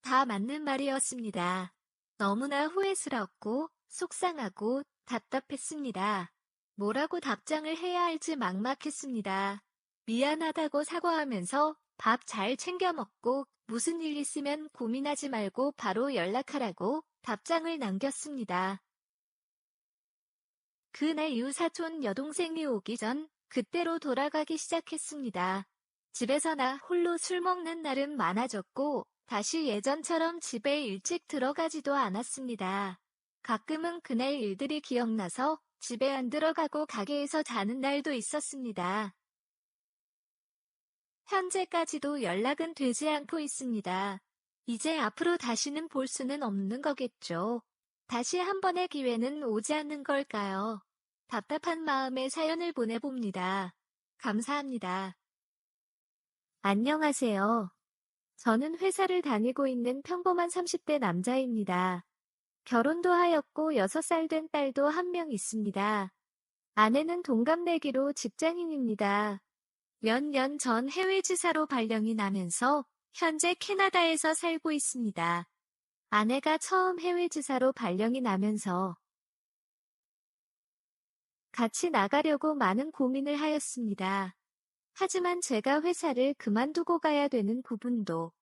A: 다 맞는 말이었습니다. 너무나 후회스럽고 속상하고 답답했습니다. 뭐라고 답장을 해야 할지 막막했습니다. 미안하다고 사과하면서 밥 잘 챙겨 먹고 무슨 일 있으면 고민하지 말고 바로 연락하라고 답장을 남겼습니다. 그날 이후 사촌 여동생이 오기 전 그때로 돌아가기 시작했습니다. 집에서 나 홀로 술 먹는 날은 많아졌고 다시 예전처럼 집에 일찍 들어가지도 않았습니다. 가끔은 그날 일들이 기억나서 집에 안 들어가고 가게에서 자는 날도 있었습니다. 현재까지도 연락은 되지 않고 있습니다. 이제 앞으로 다시는 볼 수는 없는 거겠죠. 다시 한 번의 기회는 오지 않는 걸까요? 답답한 마음에 사연을 보내봅니다. 감사합니다. 안녕하세요. 저는 회사를 다니고 있는 평범한 30대 남자입니다. 결혼도 하였고 6살 된 딸도 한 명 있습니다. 아내는 동갑내기로 직장인입니다. 몇 년 전 해외 지사로 발령이 나면서 현재 캐나다에서 살고 있습니다. 아내가 처음 해외 지사로 발령이 나면서 같이 나가려고 많은 고민을 하였습니다. 하지만 제가 회사를 그만두고 가야 되는 부분도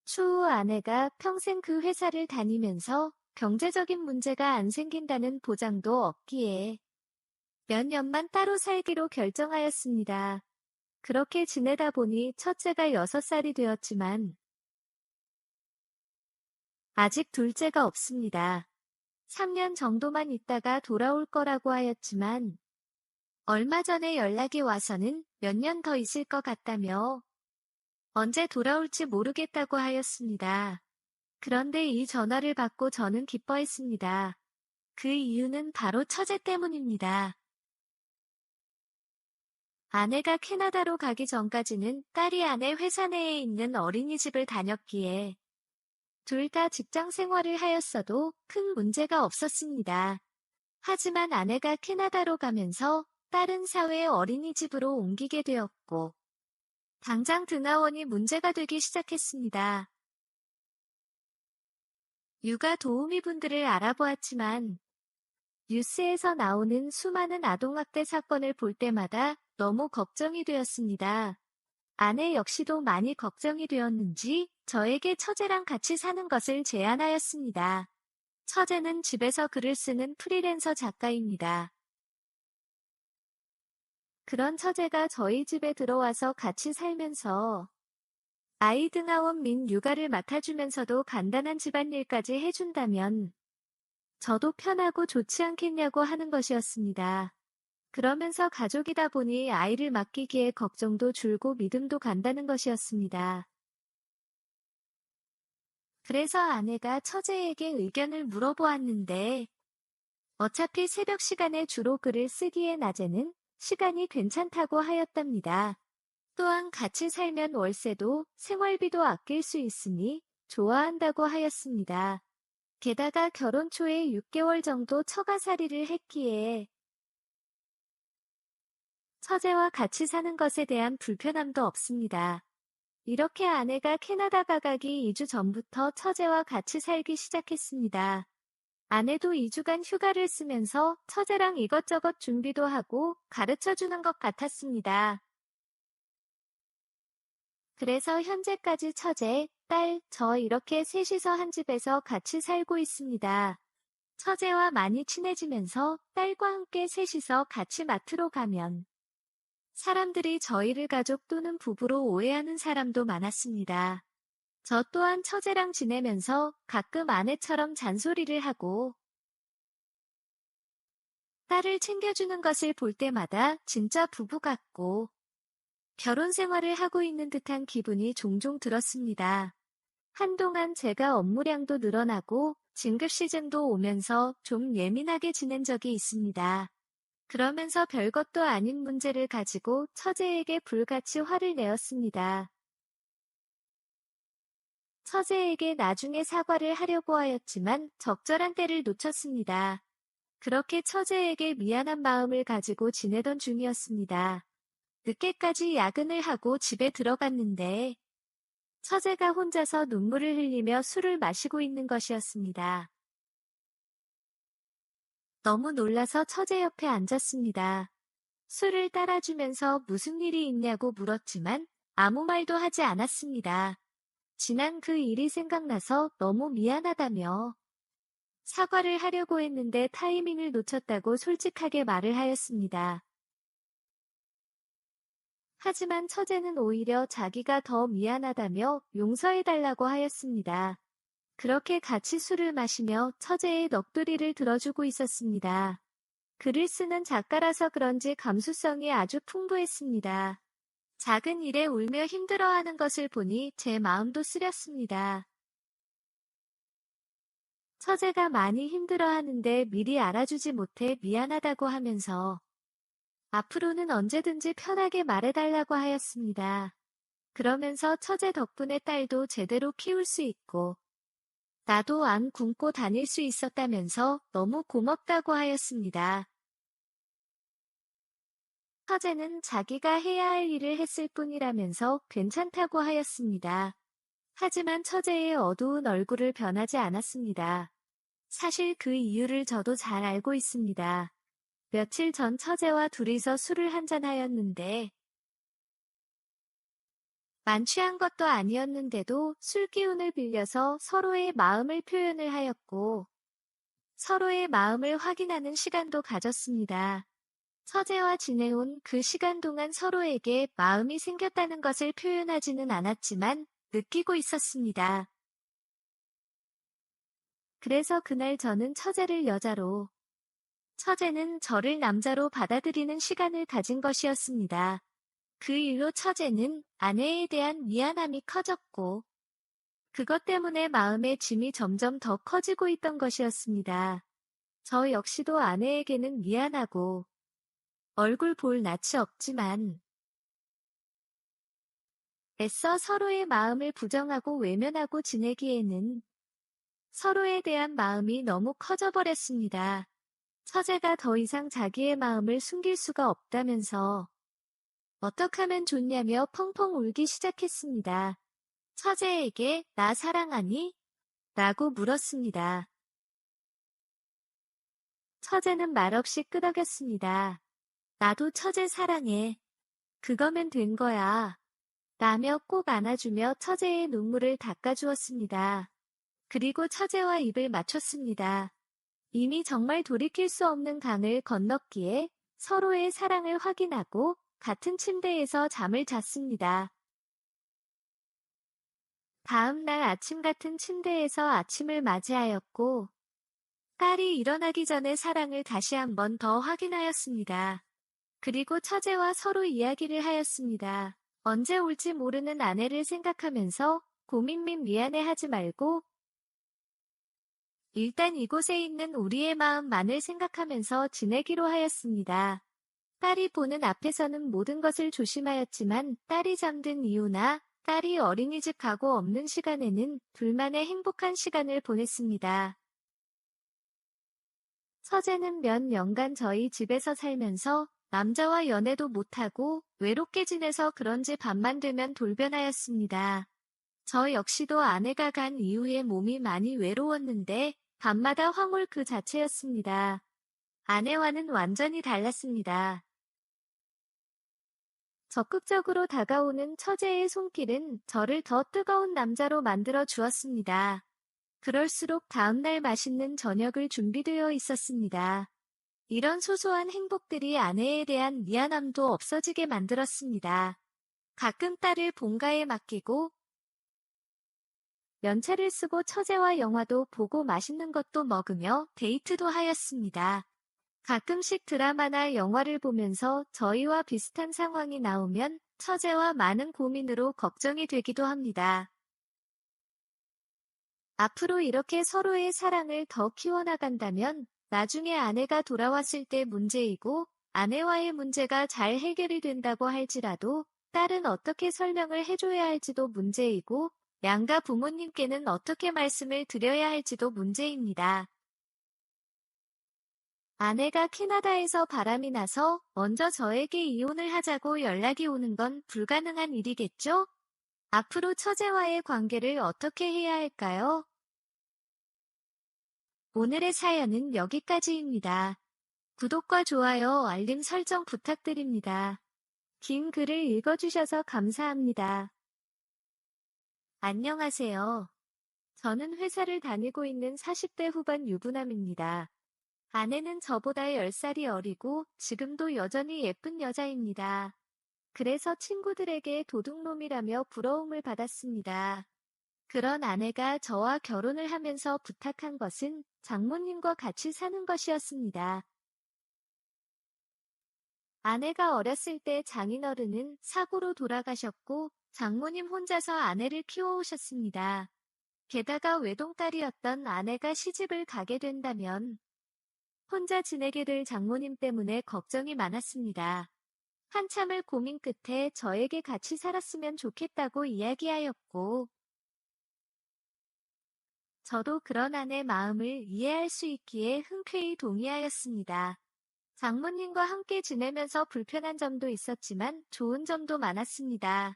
A: 추후 아내가 평생 그 회사를 다니면서 경제적인 문제가 안 생긴다는 보장도 없기에 몇 년만 따로 살기로 결정하였습니다. 그렇게 지내다 보니 첫째가 6살이 되었지만 아직 둘째가 없습니다. 3년 정도만 있다가 돌아올 거라고 하였지만 얼마 전에 연락이 와서는 몇 년 더 있을 것 같다며 언제 돌아올지 모르겠다고 하였습니다. 그런데 이 전화를 받고 저는 기뻐했습니다. 그 이유는 바로 처제 때문입니다. 아내가 캐나다로 가기 전까지는 딸이 아내 회사 내에 있는 어린이집을 다녔기에 둘 다 직장 생활을 하였어도 큰 문제가 없었습니다. 하지만 아내가 캐나다로 가면서 딸은 사회 어린이집으로 옮기게 되었고 당장 등하원이 문제가 되기 시작했습니다. 육아 도우미 분들을 알아보았지만 뉴스에서 나오는 수많은 아동학대 사건을 볼 때마다 너무 걱정이 되었습니다. 아내 역시도 많이 걱정이 되었는지 저에게 처제랑 같이 사는 것을 제안하였습니다. 처제는 집에서 글을 쓰는 프리랜서 작가입니다. 그런 처제가 저희 집에 들어와서 같이 살면서 아이 등하원 및 육아를 맡아주면서도 간단한 집안일까지 해준다면 저도 편하고 좋지 않겠냐고 하는 것이었습니다. 그러면서 가족이다 보니 아이를 맡기기에 걱정도 줄고 믿음도 간다는 것이었습니다. 그래서 아내가 처제에게 의견을 물어보았는데 어차피 새벽 시간에 주로 글을 쓰기에 낮에는 시간이 괜찮다고 하였답니다. 또한 같이 살면 월세도 생활비도 아낄 수 있으니 좋아한다고 하였습니다. 게다가 결혼 초에 6개월 정도 처가살이를 했기에 처제와 같이 사는 것에 대한 불편함도 없습니다. 이렇게 아내가 캐나다 가기 2주 전부터 처제와 같이 살기 시작했습니다. 아내도 2주간 휴가를 쓰면서 처제랑 이것저것 준비도 하고 가르쳐 주는 것 같았습니다. 그래서 현재까지 처제, 딸, 저 이렇게 셋이서 한 집에서 같이 살고 있습니다. 처제와 많이 친해지면서 딸과 함께 셋이서 같이 마트로 가면 사람들이 저희를 가족 또는 부부로 오해하는 사람도 많았습니다. 저 또한 처제랑 지내면서 가끔 아내처럼 잔소리를 하고 딸을 챙겨주는 것을 볼 때마다 진짜 부부 같고 결혼 생활을 하고 있는 듯한 기분이 종종 들었습니다. 한동안 제가 업무량도 늘어나고 진급 시즌도 오면서 좀 예민하게 지낸 적이 있습니다. 그러면서 별것도 아닌 문제를 가지고 처제에게 불같이 화를 내었습니다. 처제에게 나중에 사과를 하려고 하였지만 적절한 때를 놓쳤습니다. 그렇게 처제에게 미안한 마음을 가지고 지내던 중이었습니다. 늦게까지 야근을 하고 집에 들어갔는데 처제가 혼자서 눈물을 흘리며 술을 마시고 있는 것이었습니다. 너무 놀라서 처제 옆에 앉았습니다. 술을 따라주면서 무슨 일이 있냐고 물었지만 아무 말도 하지 않았습니다. 지난 그 일이 생각나서 너무 미안하다며 사과를 하려고 했는데 타이밍을 놓쳤다고 솔직하게 말을 하였습니다. 하지만 처제는 오히려 자기가 더 미안하다며 용서해달라고 하였습니다. 그렇게 같이 술을 마시며 처제의 넋두리를 들어주고 있었습니다. 글을 쓰는 작가라서 그런지 감수성이 아주 풍부했습니다. 작은 일에 울며 힘들어하는 것을 보니 제 마음도 쓰렸습니다. 처제가 많이 힘들어하는데 미리 알아주지 못해 미안하다고 하면서 앞으로는 언제든지 편하게 말해달라고 하였습니다. 그러면서 처제 덕분에 딸도 제대로 키울 수 있고 나도 안 굶고 다닐 수 있었다면서 너무 고맙다고 하였습니다. 처제는 자기가 해야 할 일을 했을 뿐이라면서 괜찮다고 하였습니다. 하지만 처제의 어두운 얼굴을 변하지 않았습니다. 사실 그 이유를 저도 잘 알고 있습니다. 며칠 전 처제와 둘이서 술을 한잔하였는데 만취한 것도 아니었는데도 술 기운을 빌려서 서로의 마음을 표현을 하였고 서로의 마음을 확인하는 시간도 가졌습니다. 처제와 지내온 그 시간 동안 서로에게 마음이 생겼다는 것을 표현하지는 않았지만 느끼고 있었습니다. 그래서 그날 저는 처제를 여자로, 처제는 저를 남자로 받아들이는 시간을 가진 것이었습니다. 그 일로 처제는 아내에 대한 미안함이 커졌고, 그것 때문에 마음의 짐이 점점 더 커지고 있던 것이었습니다. 저 역시도 아내에게는 미안하고, 얼굴 볼 낯이 없지만, 애써 서로의 마음을 부정하고 외면하고 지내기에는 서로에 대한 마음이 너무 커져버렸습니다. 처제가 더 이상 자기의 마음을 숨길 수가 없다면서 어떻게 하면 좋냐며 펑펑 울기 시작했습니다. 처제에게 나 사랑하니? 라고 물었습니다. 처제는 말없이 끄덕였습니다. 나도 처제 사랑해. 그거면 된 거야. 라며 꼭 안아주며 처제의 눈물을 닦아주었습니다. 그리고 처제와 입을 맞췄습니다. 이미 정말 돌이킬 수 없는 강을 건넜기에 서로의 사랑을 확인하고 같은 침대에서 잠을 잤습니다. 다음 날 아침 같은 침대에서 아침을 맞이하였고 딸이 일어나기 전에 사랑을 다시 한번 더 확인하였습니다. 그리고 처제와 서로 이야기를 하였습니다. 언제 올지 모르는 아내를 생각하면서 고민 및 미안해하지 말고 일단 이곳에 있는 우리의 마음만을 생각하면서 지내기로 하였습니다. 딸이 보는 앞에서는 모든 것을 조심하였지만 딸이 잠든 이유나 딸이 어린이집 가고 없는 시간에는 둘만의 행복한 시간을 보냈습니다. 처제는 몇 년간 저희 집에서 살면서 남자와 연애도 못하고 외롭게 지내서 그런지 밤만 되면 돌변하였습니다. 저 역시도 아내가 간 이후에 몸이 많이 외로웠는데 밤마다 황홀 그 자체였습니다. 아내와는 완전히 달랐습니다. 적극적으로 다가오는 처제의 손길은 저를 더 뜨거운 남자로 만들어 주었습니다. 그럴수록 다음날 맛있는 저녁을 준비되어 있었습니다. 이런 소소한 행복들이 아내에 대한 미안함도 없어지게 만들었습니다. 가끔 딸을 본가에 맡기고 연차를 쓰고 처제와 영화도 보고 맛있는 것도 먹으며 데이트도 하였습니다. 가끔씩 드라마나 영화를 보면서 저희와 비슷한 상황이 나오면 처제와 많은 고민으로 걱정이 되기도 합니다. 앞으로 이렇게 서로의 사랑을 더 키워나간다면 나중에 아내가 돌아왔을 때 문제이고 아내와의 문제가 잘 해결이 된다고 할지라도 딸은 어떻게 설명을 해줘야 할지도 문제이고 양가 부모님께는 어떻게 말씀을 드려야 할지도 문제입니다. 아내가 캐나다에서 바람이 나서 먼저 저에게 이혼을 하자고 연락이 오는 건 불가능한 일이겠죠? 앞으로 처제와의 관계를 어떻게 해야 할까요? 오늘의 사연은 여기까지입니다. 구독과 좋아요, 알림 설정 부탁드립니다. 긴 글을 읽어주셔서 감사합니다. 안녕하세요. 저는 회사를 다니고 있는 40대 후반 유부남입니다. 아내는 저보다 10살이 어리고 지금도 여전히 예쁜 여자입니다. 그래서 친구들에게 도둑놈이라며 부러움을 받았습니다. 그런 아내가 저와 결혼을 하면서 부탁한 것은 장모님과 같이 사는 것이었습니다. 아내가 어렸을 때 장인어른은 사고로 돌아가셨고 장모님 혼자서 아내를 키워오셨습니다. 게다가 외동딸이었던 아내가 시집을 가게 된다면 혼자 지내게 될 장모님 때문에 걱정이 많았습니다. 한참을 고민 끝에 저에게 같이 살았으면 좋겠다고 이야기하였고, 저도 그런 아내 마음을 이해할 수 있기에 흔쾌히 동의하였습니다. 장모님과 함께 지내면서 불편한 점도 있었지만 좋은 점도 많았습니다.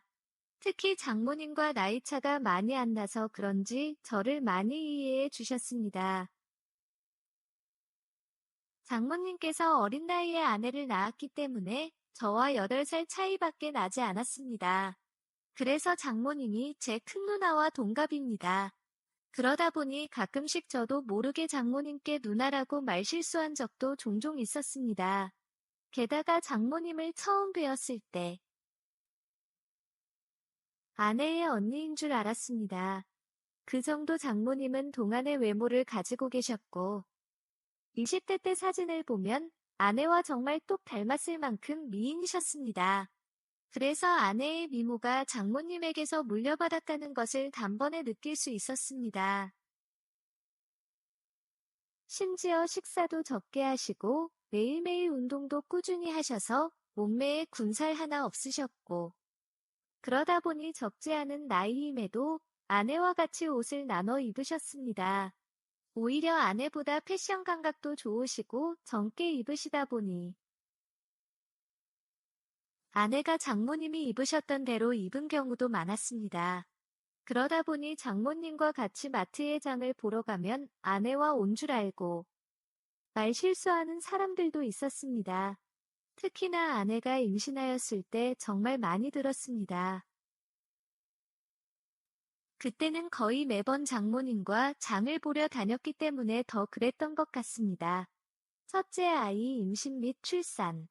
A: 특히 장모님과 나이 차가 많이 안 나서 그런지 저를 많이 이해해 주셨습니다. 장모님께서 어린 나이에 아내를 낳았기 때문에 저와 8살 차이밖에 나지 않았습니다. 그래서 장모님이 제 큰 누나와 동갑입니다. 그러다 보니 가끔씩 저도 모르게 장모님께 누나라고 말실수한 적도 종종 있었습니다. 게다가 장모님을 처음 뵈었을 때 아내의 언니인 줄 알았습니다. 그 정도 장모님은 동안의 외모를 가지고 계셨고 20대 때 사진을 보면 아내와 정말 똑 닮았을 만큼 미인이셨습니다. 그래서 아내의 미모가 장모님에게서 물려받았다는 것을 단번에 느낄 수 있었습니다. 심지어 식사도 적게 하시고 매일매일 운동도 꾸준히 하셔서 몸매에 군살 하나 없으셨고 그러다 보니 적지 않은 나이임에도 아내와 같이 옷을 나눠 입으셨습니다. 오히려 아내보다 패션 감각도 좋으시고 젊게 입으시다 보니 아내가 장모님이 입으셨던 대로 입은 경우도 많았습니다. 그러다 보니 장모님과 같이 마트에 장을 보러 가면 아내와 온 줄 알고 말 실수하는 사람들도 있었습니다. 특히나 아내가 임신하였을 때 정말 많이 들었습니다. 그때는 거의 매번 장모님과 장을 보려 다녔기 때문에 더 그랬던 것 같습니다. 첫째 아이 임신 및 출산.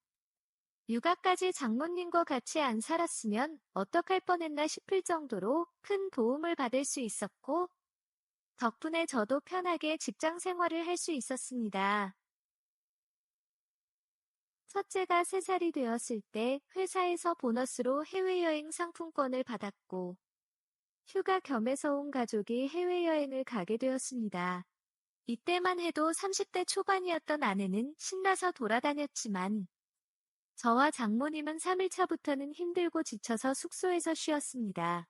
A: 육아까지 장모님과 같이 안 살았으면 어떡할 뻔했나 싶을 정도로 큰 도움을 받을 수 있었고, 덕분에 저도 편하게 직장 생활을 할 수 있었습니다. 첫째가 3살이 되었을 때 회사에서 보너스로 해외여행 상품권을 받았고, 휴가 겸해서 온 가족이 해외여행을 가게 되었습니다. 이때만 해도 30대 초반이었던 아내는 신나서 돌아다녔지만, 저와 장모님은 3일차부터는 힘들고 지쳐서 숙소에서 쉬었습니다.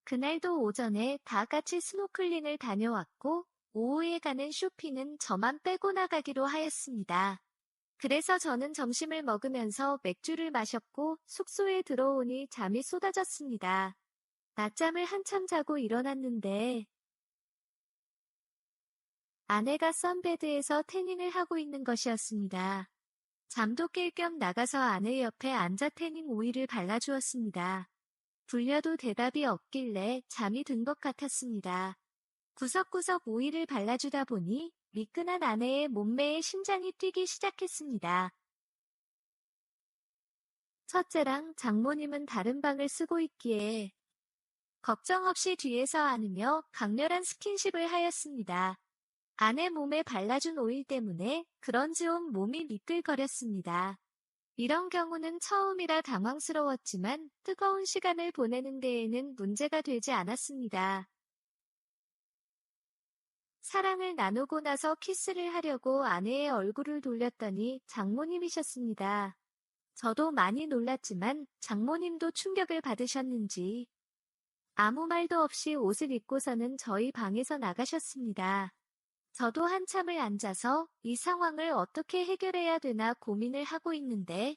A: 그날도 오전에 다 같이 스노클링을 다녀왔고, 오후에 가는 쇼핑은 저만 빼고 나가기로 하였습니다. 그래서 저는 점심을 먹으면서 맥주를 마셨고 숙소에 들어오니 잠이 쏟아졌습니다. 낮잠을 한참 자고 일어났는데 아내가 선베드에서 태닝을 하고 있는 것이었습니다. 잠도 깰 겸 나가서 아내 옆에 앉아 태닝 오일을 발라주었습니다. 불려도 대답이 없길래 잠이 든 것 같았습니다. 구석구석 오일을 발라주다 보니 미끈한 아내의 몸매에 심장이 뛰기 시작했습니다. 첫째랑 장모님은 다른 방을 쓰고 있기에 걱정 없이 뒤에서 안으며 강렬한 스킨십을 하였습니다. 아내 몸에 발라준 오일 때문에 그런지 온 몸이 미끌거렸습니다. 이런 경우는 처음이라 당황스러웠지만 뜨거운 시간을 보내는 데에는 문제가 되지 않았습니다. 사랑을 나누고 나서 키스를 하려고 아내의 얼굴을 돌렸더니 장모님이셨습니다. 저도 많이 놀랐지만 장모님도 충격을 받으셨는지 아무 말도 없이 옷을 입고서는 저희 방에서 나가셨습니다. 저도 한참을 앉아서 이 상황을 어떻게 해결해야 되나 고민을 하고 있는데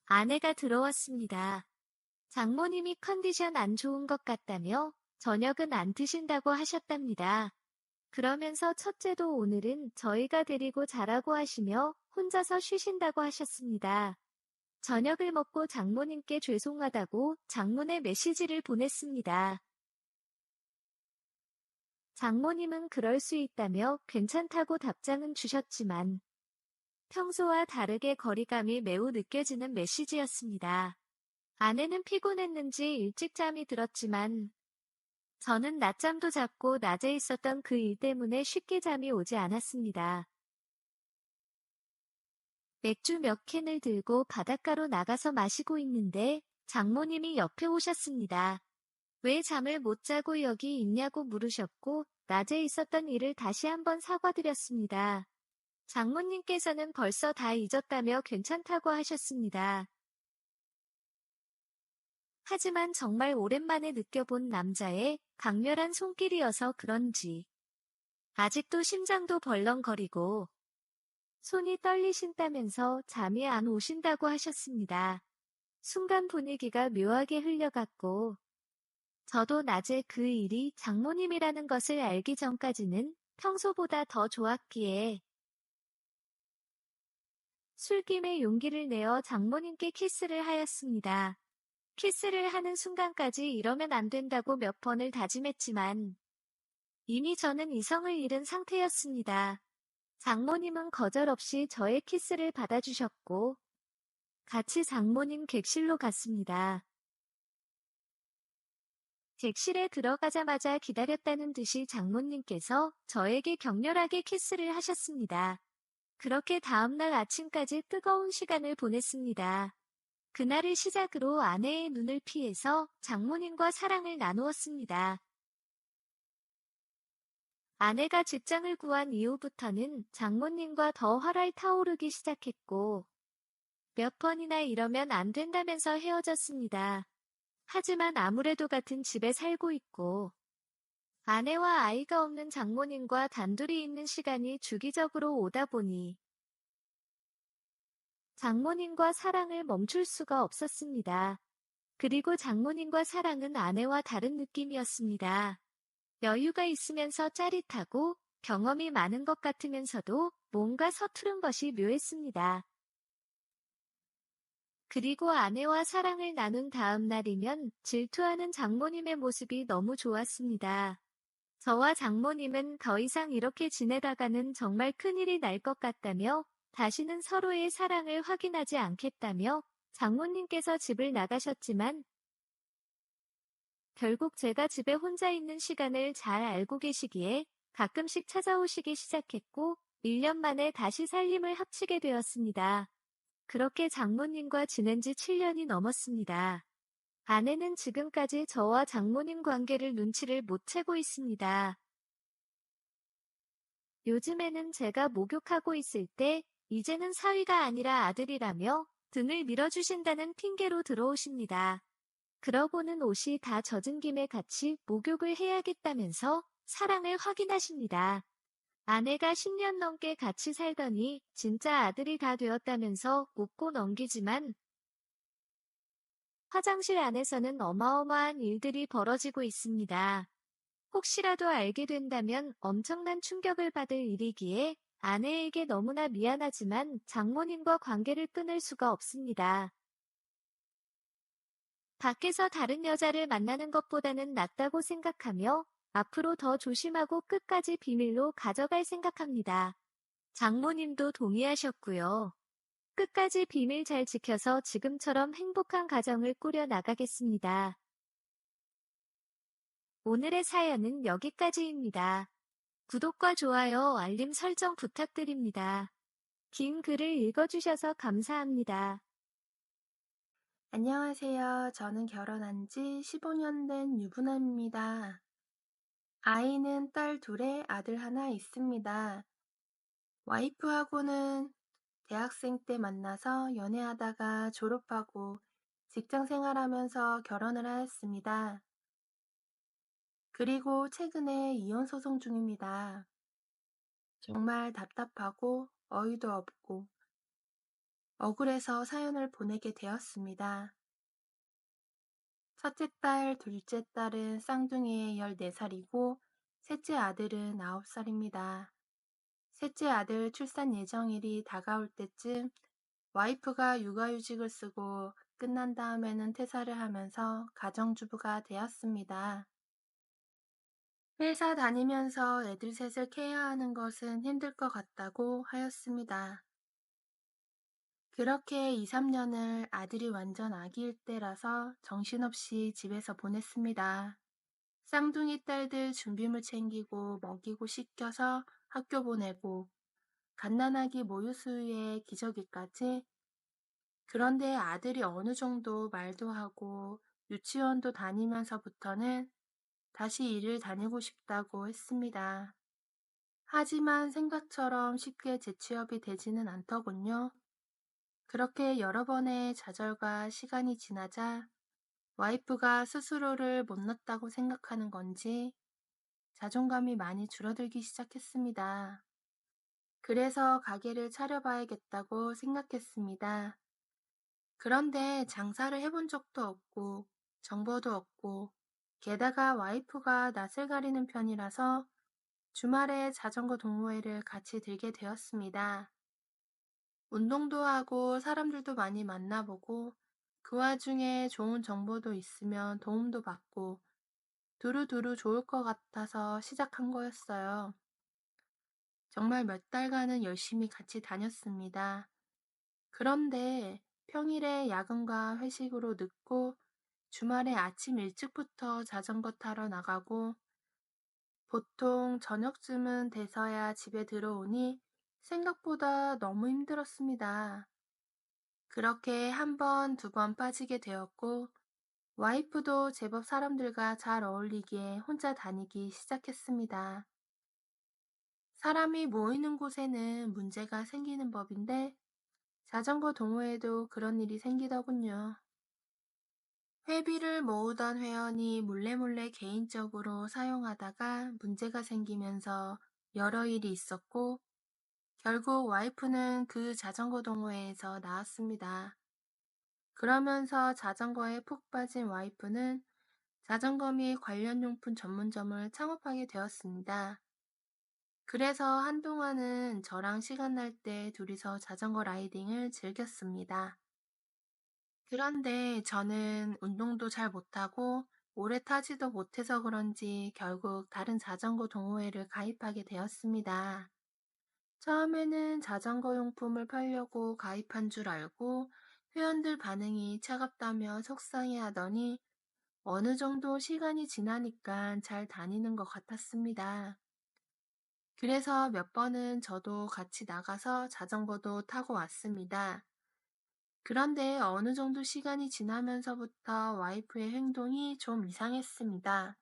A: 아내가 들어왔습니다. 장모님이 컨디션 안 좋은 것 같다며 저녁은 안 드신다고 하셨답니다. 그러면서 첫째도 오늘은 저희가 데리고 자라고 하시며 혼자서 쉬신다고 하셨습니다. 저녁을 먹고 장모님께 죄송하다고 장문의 메시지를 보냈습니다. 장모님은 그럴 수 있다며 괜찮다고 답장은 주셨지만 평소와 다르게 거리감이 매우 느껴지는 메시지였습니다. 아내는 피곤했는지 일찍 잠이 들었지만 저는 낮잠도 잤고 낮에 있었던 그 일 때문에 쉽게 잠이 오지 않았습니다. 맥주 몇 캔을 들고 바닷가로 나가서 마시고 있는데 장모님이 옆에 오셨습니다. 왜 잠을 못 자고 여기 있냐고 물으셨고 낮에 있었던 일을 다시 한번 사과드렸습니다. 장모님께서는 벌써 다 잊었다며 괜찮다고 하셨습니다. 하지만 정말 오랜만에 느껴본 남자의 강렬한 손길이어서 그런지 아직도 심장도 벌렁거리고 손이 떨리신다면서 잠이 안 오신다고 하셨습니다. 순간 분위기가 묘하게 흘려갔고, 저도 낮에 그 일이 장모님이라는 것을 알기 전까지는 평소보다 더 좋았기에 술김에 용기를 내어 장모님께 키스를 하였습니다. 키스를 하는 순간까지 이러면 안 된다고 몇 번을 다짐했지만 이미 저는 이성을 잃은 상태였습니다. 장모님은 거절없이 저의 키스를 받아주셨고 같이 장모님 객실로 갔습니다. 객실에 들어가자마자 기다렸다는 듯이 장모님께서 저에게 격렬하게 키스를 하셨습니다. 그렇게 다음날 아침까지 뜨거운 시간을 보냈습니다. 그날을 시작으로 아내의 눈을 피해서 장모님과 사랑을 나누었습니다. 아내가 직장을 구한 이후부터는 장모님과 더 활활 타오르기 시작했고, 몇 번이나 이러면 안 된다면서 헤어졌습니다. 하지만 아무래도 같은 집에 살고 있고, 아내와 아이가 없는 장모님과 단둘이 있는 시간이 주기적으로 오다 보니, 장모님과 사랑을 멈출 수가 없었습니다. 그리고 장모님과 사랑은 아내와 다른 느낌이었습니다. 여유가 있으면서 짜릿하고 경험이 많은 것 같으면서도 뭔가 서투른 것이 묘했습니다. 그리고 아내와 사랑을 나눈 다음 날이면 질투하는 장모님의 모습이 너무 좋았습니다. 저와 장모님은 더 이상 이렇게 지내다가는 정말 큰일이 날 것 같다며 다시는 서로의 사랑을 확인하지 않겠다며 장모님께서 집을 나가셨지만 결국 제가 집에 혼자 있는 시간을 잘 알고 계시기에 가끔씩 찾아오시기 시작했고 1년 만에 다시 살림을 합치게 되었습니다. 그렇게 장모님과 지낸 지 7년이 넘었습니다. 아내는 지금까지 저와 장모님 관계를 눈치를 못 채고 있습니다. 요즘에는 제가 목욕하고 있을 때 이제는 사위가 아니라 아들이라며 등을 밀어주신다는 핑계로 들어오십니다. 그러고는 옷이 다 젖은 김에 같이 목욕을 해야겠다면서 사랑을 확인하십니다. 아내가 10년 넘게 같이 살더니 진짜 아들이 다 되었다면서 웃고 넘기지만 화장실 안에서는 어마어마한 일들이 벌어지고 있습니다. 혹시라도 알게 된다면 엄청난 충격을 받을 일이기에 아내에게 너무나 미안하지만 장모님과 관계를 끊을 수가 없습니다. 밖에서 다른 여자를 만나는 것보다는 낫다고 생각하며 앞으로 더 조심하고 끝까지 비밀로 가져갈 생각합니다. 장모님도 동의하셨고요. 끝까지 비밀 잘 지켜서 지금처럼 행복한 가정을 꾸려 나가겠습니다. 오늘의 사연은 여기까지입니다. 구독과 좋아요, 알림 설정 부탁드립니다. 긴 글을 읽어주셔서 감사합니다.
B: 안녕하세요. 저는 결혼한 지 15년 된 유부남입니다. 아이는 딸 둘에 아들 하나 있습니다. 와이프하고는 대학생 때 만나서 연애하다가 졸업하고 직장 생활하면서 결혼을 하였습니다. 그리고 최근에 이혼 소송 중입니다. 정말 답답하고 어이도 없고 억울해서 사연을 보내게 되었습니다. 첫째 딸, 둘째 딸은 쌍둥이의 14살이고 셋째 아들은 9살입니다. 셋째 아들 출산 예정일이 다가올 때쯤 와이프가 육아휴직을 쓰고 끝난 다음에는 퇴사를 하면서 가정주부가 되었습니다. 회사 다니면서 애들 셋을 케어하는 것은 힘들 것 같다고 하였습니다. 그렇게 2, 3년을 아들이 완전 아기일 때라서 정신없이 집에서 보냈습니다. 쌍둥이 딸들 준비물 챙기고 먹이고 씻겨서 학교 보내고 갓난아기 모유 수유에 기저귀까지. 그런데 아들이 어느 정도 말도 하고 유치원도 다니면서부터는 다시 일을 다니고 싶다고 했습니다. 하지만 생각처럼 쉽게 재취업이 되지는 않더군요. 그렇게 여러 번의 좌절과 시간이 지나자 와이프가 스스로를 못났다고 생각하는 건지 자존감이 많이 줄어들기 시작했습니다. 그래서 가게를 차려봐야겠다고 생각했습니다. 그런데 장사를 해본 적도 없고, 정보도 없고, 게다가 와이프가 낯을 가리는 편이라서 주말에 자전거 동호회를 같이 들게 되었습니다. 운동도 하고 사람들도 많이 만나보고 그 와중에 좋은 정보도 있으면 도움도 받고 두루두루 좋을 것 같아서 시작한 거였어요. 정말 몇 달간은 열심히 같이 다녔습니다. 그런데 평일에 야근과 회식으로 늦고 주말에 아침 일찍부터 자전거 타러 나가고 보통 저녁쯤은 돼서야 집에 들어오니 생각보다 너무 힘들었습니다. 그렇게 한 번, 두 번 빠지게 되었고, 와이프도 제법 사람들과 잘 어울리기에 혼자 다니기 시작했습니다. 사람이 모이는 곳에는 문제가 생기는 법인데, 자전거 동호회도 그런 일이 생기더군요. 회비를 모으던 회원이 몰래몰래 개인적으로 사용하다가 문제가 생기면서 여러 일이 있었고, 결국 와이프는 그 자전거 동호회에서 나왔습니다. 그러면서 자전거에 푹 빠진 와이프는 자전거 및 관련 용품 전문점을 창업하게 되었습니다. 그래서 한동안은 저랑 시간 날 때 둘이서 자전거 라이딩을 즐겼습니다. 그런데 저는 운동도 잘 못하고 오래 타지도 못해서 그런지 결국 다른 자전거 동호회를 가입하게 되었습니다. 처음에는 자전거 용품을 팔려고 가입한 줄 알고 회원들 반응이 차갑다며 속상해 하더니 어느 정도 시간이 지나니까 잘 다니는 것 같았습니다. 그래서 몇 번은 저도 같이 나가서 자전거도 타고 왔습니다. 그런데 어느 정도 시간이 지나면서부터 와이프의 행동이 좀 이상했습니다.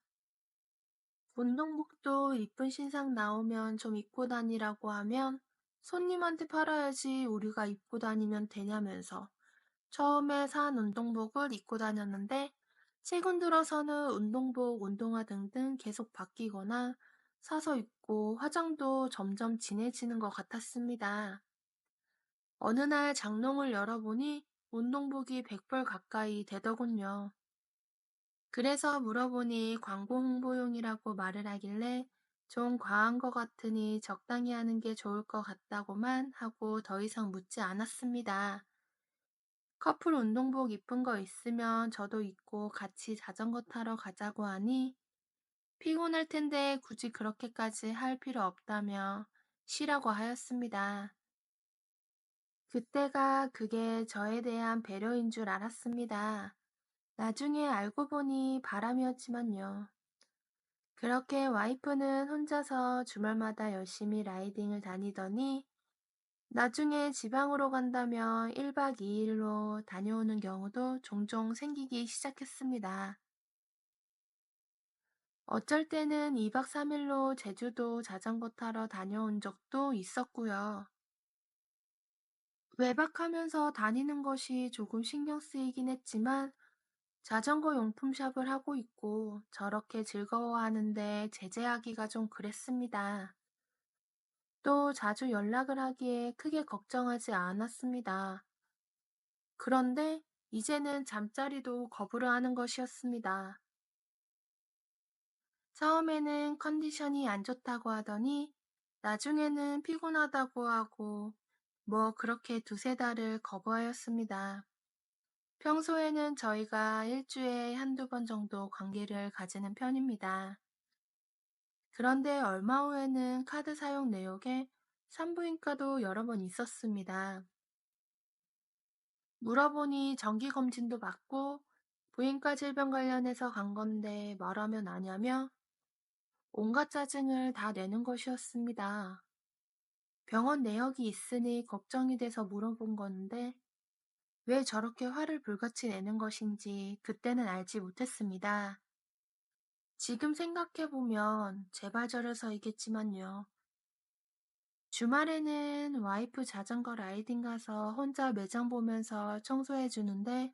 B: 운동복도 이쁜 신상 나오면 좀 입고 다니라고 하면 손님한테 팔아야지 우리가 입고 다니면 되냐면서 처음에 산 운동복을 입고 다녔는데 최근 들어서는 운동복, 운동화 등등 계속 바뀌거나 사서 입고 화장도 점점 진해지는 것 같았습니다. 어느 날 장롱을 열어보니 운동복이 100벌 가까이 되더군요. 그래서 물어보니 광고 홍보용이라고 말을 하길래 좀 과한 것 같으니 적당히 하는 게 좋을 것 같다고만 하고 더 이상 묻지 않았습니다. 커플 운동복 이쁜 거 있으면 저도 입고 같이 자전거 타러 가자고 하니 피곤할 텐데 굳이 그렇게까지 할 필요 없다며 쉬라고 하였습니다. 그때가 그게 저에 대한 배려인 줄 알았습니다. 나중에 알고 보니 바람이었지만요. 그렇게 와이프는 혼자서 주말마다 열심히 라이딩을 다니더니 나중에 지방으로 간다며 1박 2일로 다녀오는 경우도 종종 생기기 시작했습니다. 어쩔 때는 2박 3일로 제주도 자전거 타러 다녀온 적도 있었고요. 외박하면서 다니는 것이 조금 신경 쓰이긴 했지만 자전거 용품 샵을 하고 있고 저렇게 즐거워하는데 제재하기가 좀 그랬습니다. 또 자주 연락을 하기에 크게 걱정하지 않았습니다. 그런데 이제는 잠자리도 거부를 하는 것이었습니다. 처음에는 컨디션이 안 좋다고 하더니 나중에는 피곤하다고 하고 뭐 그렇게 두세 달을 거부하였습니다. 평소에는 저희가 일주일에 한두 번 정도 관계를 가지는 편입니다. 그런데 얼마 후에는 카드 사용 내역에 산부인과도 여러 번 있었습니다. 물어보니 정기검진도 받고 부인과 질병 관련해서 간 건데 말하면 아냐며 온갖 짜증을 다 내는 것이었습니다. 병원 내역이 있으니 걱정이 돼서 물어본 건데 왜 저렇게 화를 불같이 내는 것인지 그때는 알지 못했습니다. 지금 생각해보면 제발 저려서이겠지만요. 주말에는 와이프 자전거 라이딩 가서 혼자 매장 보면서 청소해 주는데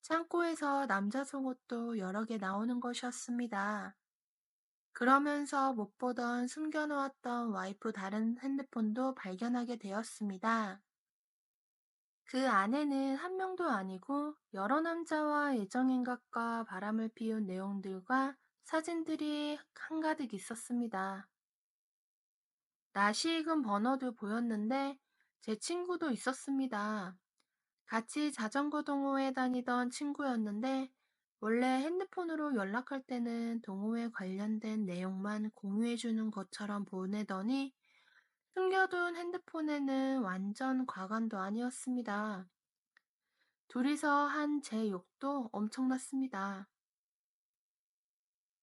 B: 창고에서 남자 속옷도 여러 개 나오는 것이었습니다. 그러면서 못 보던 숨겨놓았던 와이프 다른 핸드폰도 발견하게 되었습니다. 그 안에는 한 명도 아니고 여러 남자와 애정행각과 바람을 피운 내용들과 사진들이 한가득 있었습니다. 나시 익은 번호도 보였는데 제 친구도 있었습니다. 같이 자전거 동호회 다니던 친구였는데 원래 핸드폰으로 연락할 때는 동호회 관련된 내용만 공유해주는 것처럼 보내더니 숨겨둔 핸드폰에는 완전 과감도 아니었습니다. 둘이서 한 제 욕도 엄청났습니다.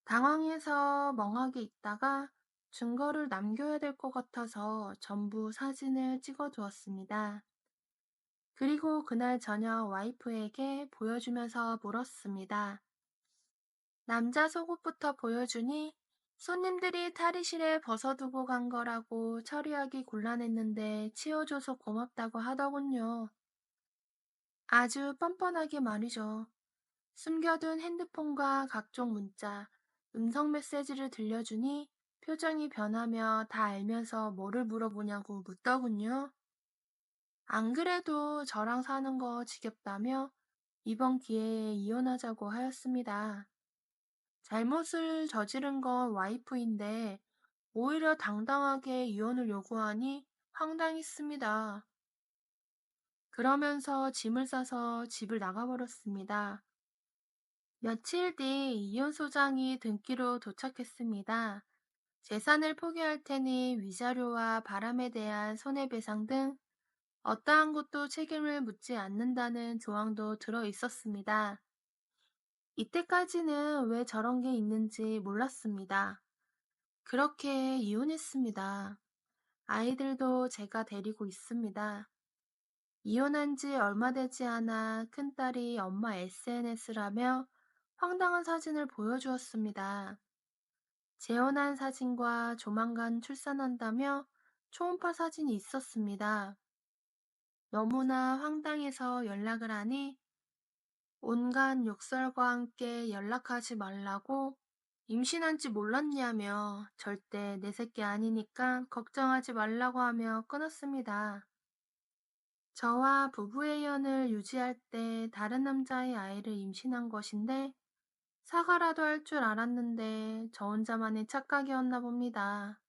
B: 당황해서 멍하게 있다가 증거를 남겨야 될 것 같아서 전부 사진을 찍어 두었습니다. 그리고 그날 저녁 와이프에게 보여주면서 물었습니다. 남자 속옷부터 보여주니 손님들이 탈의실에 벗어두고 간 거라고 처리하기 곤란했는데 치워줘서 고맙다고 하더군요. 아주 뻔뻔하게 말이죠. 숨겨둔 핸드폰과 각종 문자, 음성 메시지를 들려주니 표정이 변하며 다 알면서 뭐를 물어보냐고 묻더군요. 안 그래도 저랑 사는 거 지겹다며 이번 기회에 이혼하자고 하였습니다. 잘못을 저지른 건 와이프인데 오히려 당당하게 이혼을 요구하니 황당했습니다. 그러면서 짐을 싸서 집을 나가버렸습니다. 며칠 뒤 이혼 소장이 등기로 도착했습니다. 재산을 포기할 테니 위자료와 바람에 대한 손해배상 등 어떠한 것도 책임을 묻지 않는다는 조항도 들어 있었습니다. 이때까지는 왜 저런 게 있는지 몰랐습니다. 그렇게 이혼했습니다. 아이들도 제가 데리고 있습니다. 이혼한 지 얼마 되지 않아 큰딸이 엄마 SNS라며 황당한 사진을 보여주었습니다. 재혼한 사진과 조만간 출산한다며 초음파 사진이 있었습니다. 너무나 황당해서 연락을 하니 온갖 욕설과 함께 연락하지 말라고 임신한지 몰랐냐며 절대 내 새끼 아니니까 걱정하지 말라고 하며 끊었습니다. 저와 부부의 연을 유지할 때 다른 남자의 아이를 임신한 것인데 사과라도 할 줄 알았는데 저 혼자만의 착각이었나 봅니다.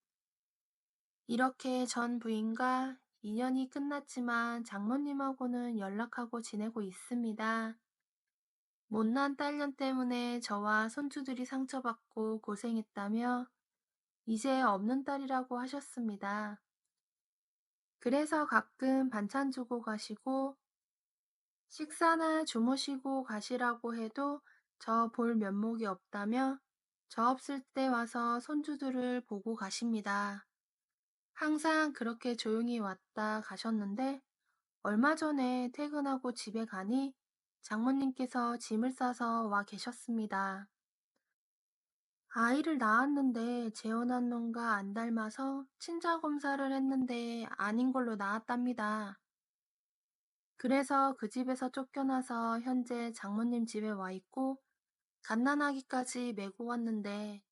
B: 이렇게 전 부인과 인연이 끝났지만 장모님하고는 연락하고 지내고 있습니다. 못난 딸년 때문에 저와 손주들이 상처받고 고생했다며 이제 없는 딸이라고 하셨습니다. 그래서 가끔 반찬 주고 가시고 식사나 주무시고 가시라고 해도 저 볼 면목이 없다며 저 없을 때 와서 손주들을 보고 가십니다. 항상 그렇게 조용히 왔다 가셨는데 얼마 전에 퇴근하고 집에 가니 장모님께서 짐을 싸서 와 계셨습니다. 아이를 낳았는데 재혼한 놈과 안 닮아서 친자 검사를 했는데 아닌 걸로 나왔답니다. 그래서 그 집에서 쫓겨나서 현재 장모님 집에 와 있고 갓난아기까지 메고 왔는데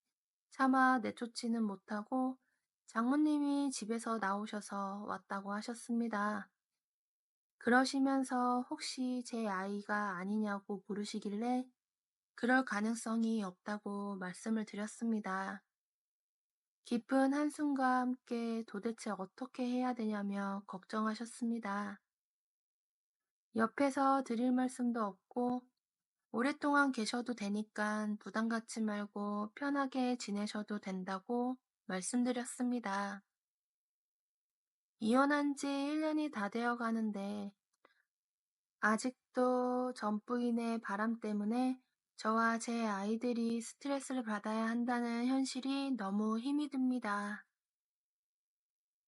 B: 차마 내쫓지는 못하고 장모님이 집에서 나오셔서 왔다고 하셨습니다. 그러시면서 혹시 제 아이가 아니냐고 물으시길래 그럴 가능성이 없다고 말씀을 드렸습니다. 깊은 한숨과 함께 도대체 어떻게 해야 되냐며 걱정하셨습니다. 옆에서 드릴 말씀도 없고 오랫동안 계셔도 되니까 부담 갖지 말고 편하게 지내셔도 된다고 말씀드렸습니다. 이혼한 지 1년이 다 되어 가는데 아직도 전 부인의 바람 때문에 저와 제 아이들이 스트레스를 받아야 한다는 현실이 너무 힘이 듭니다.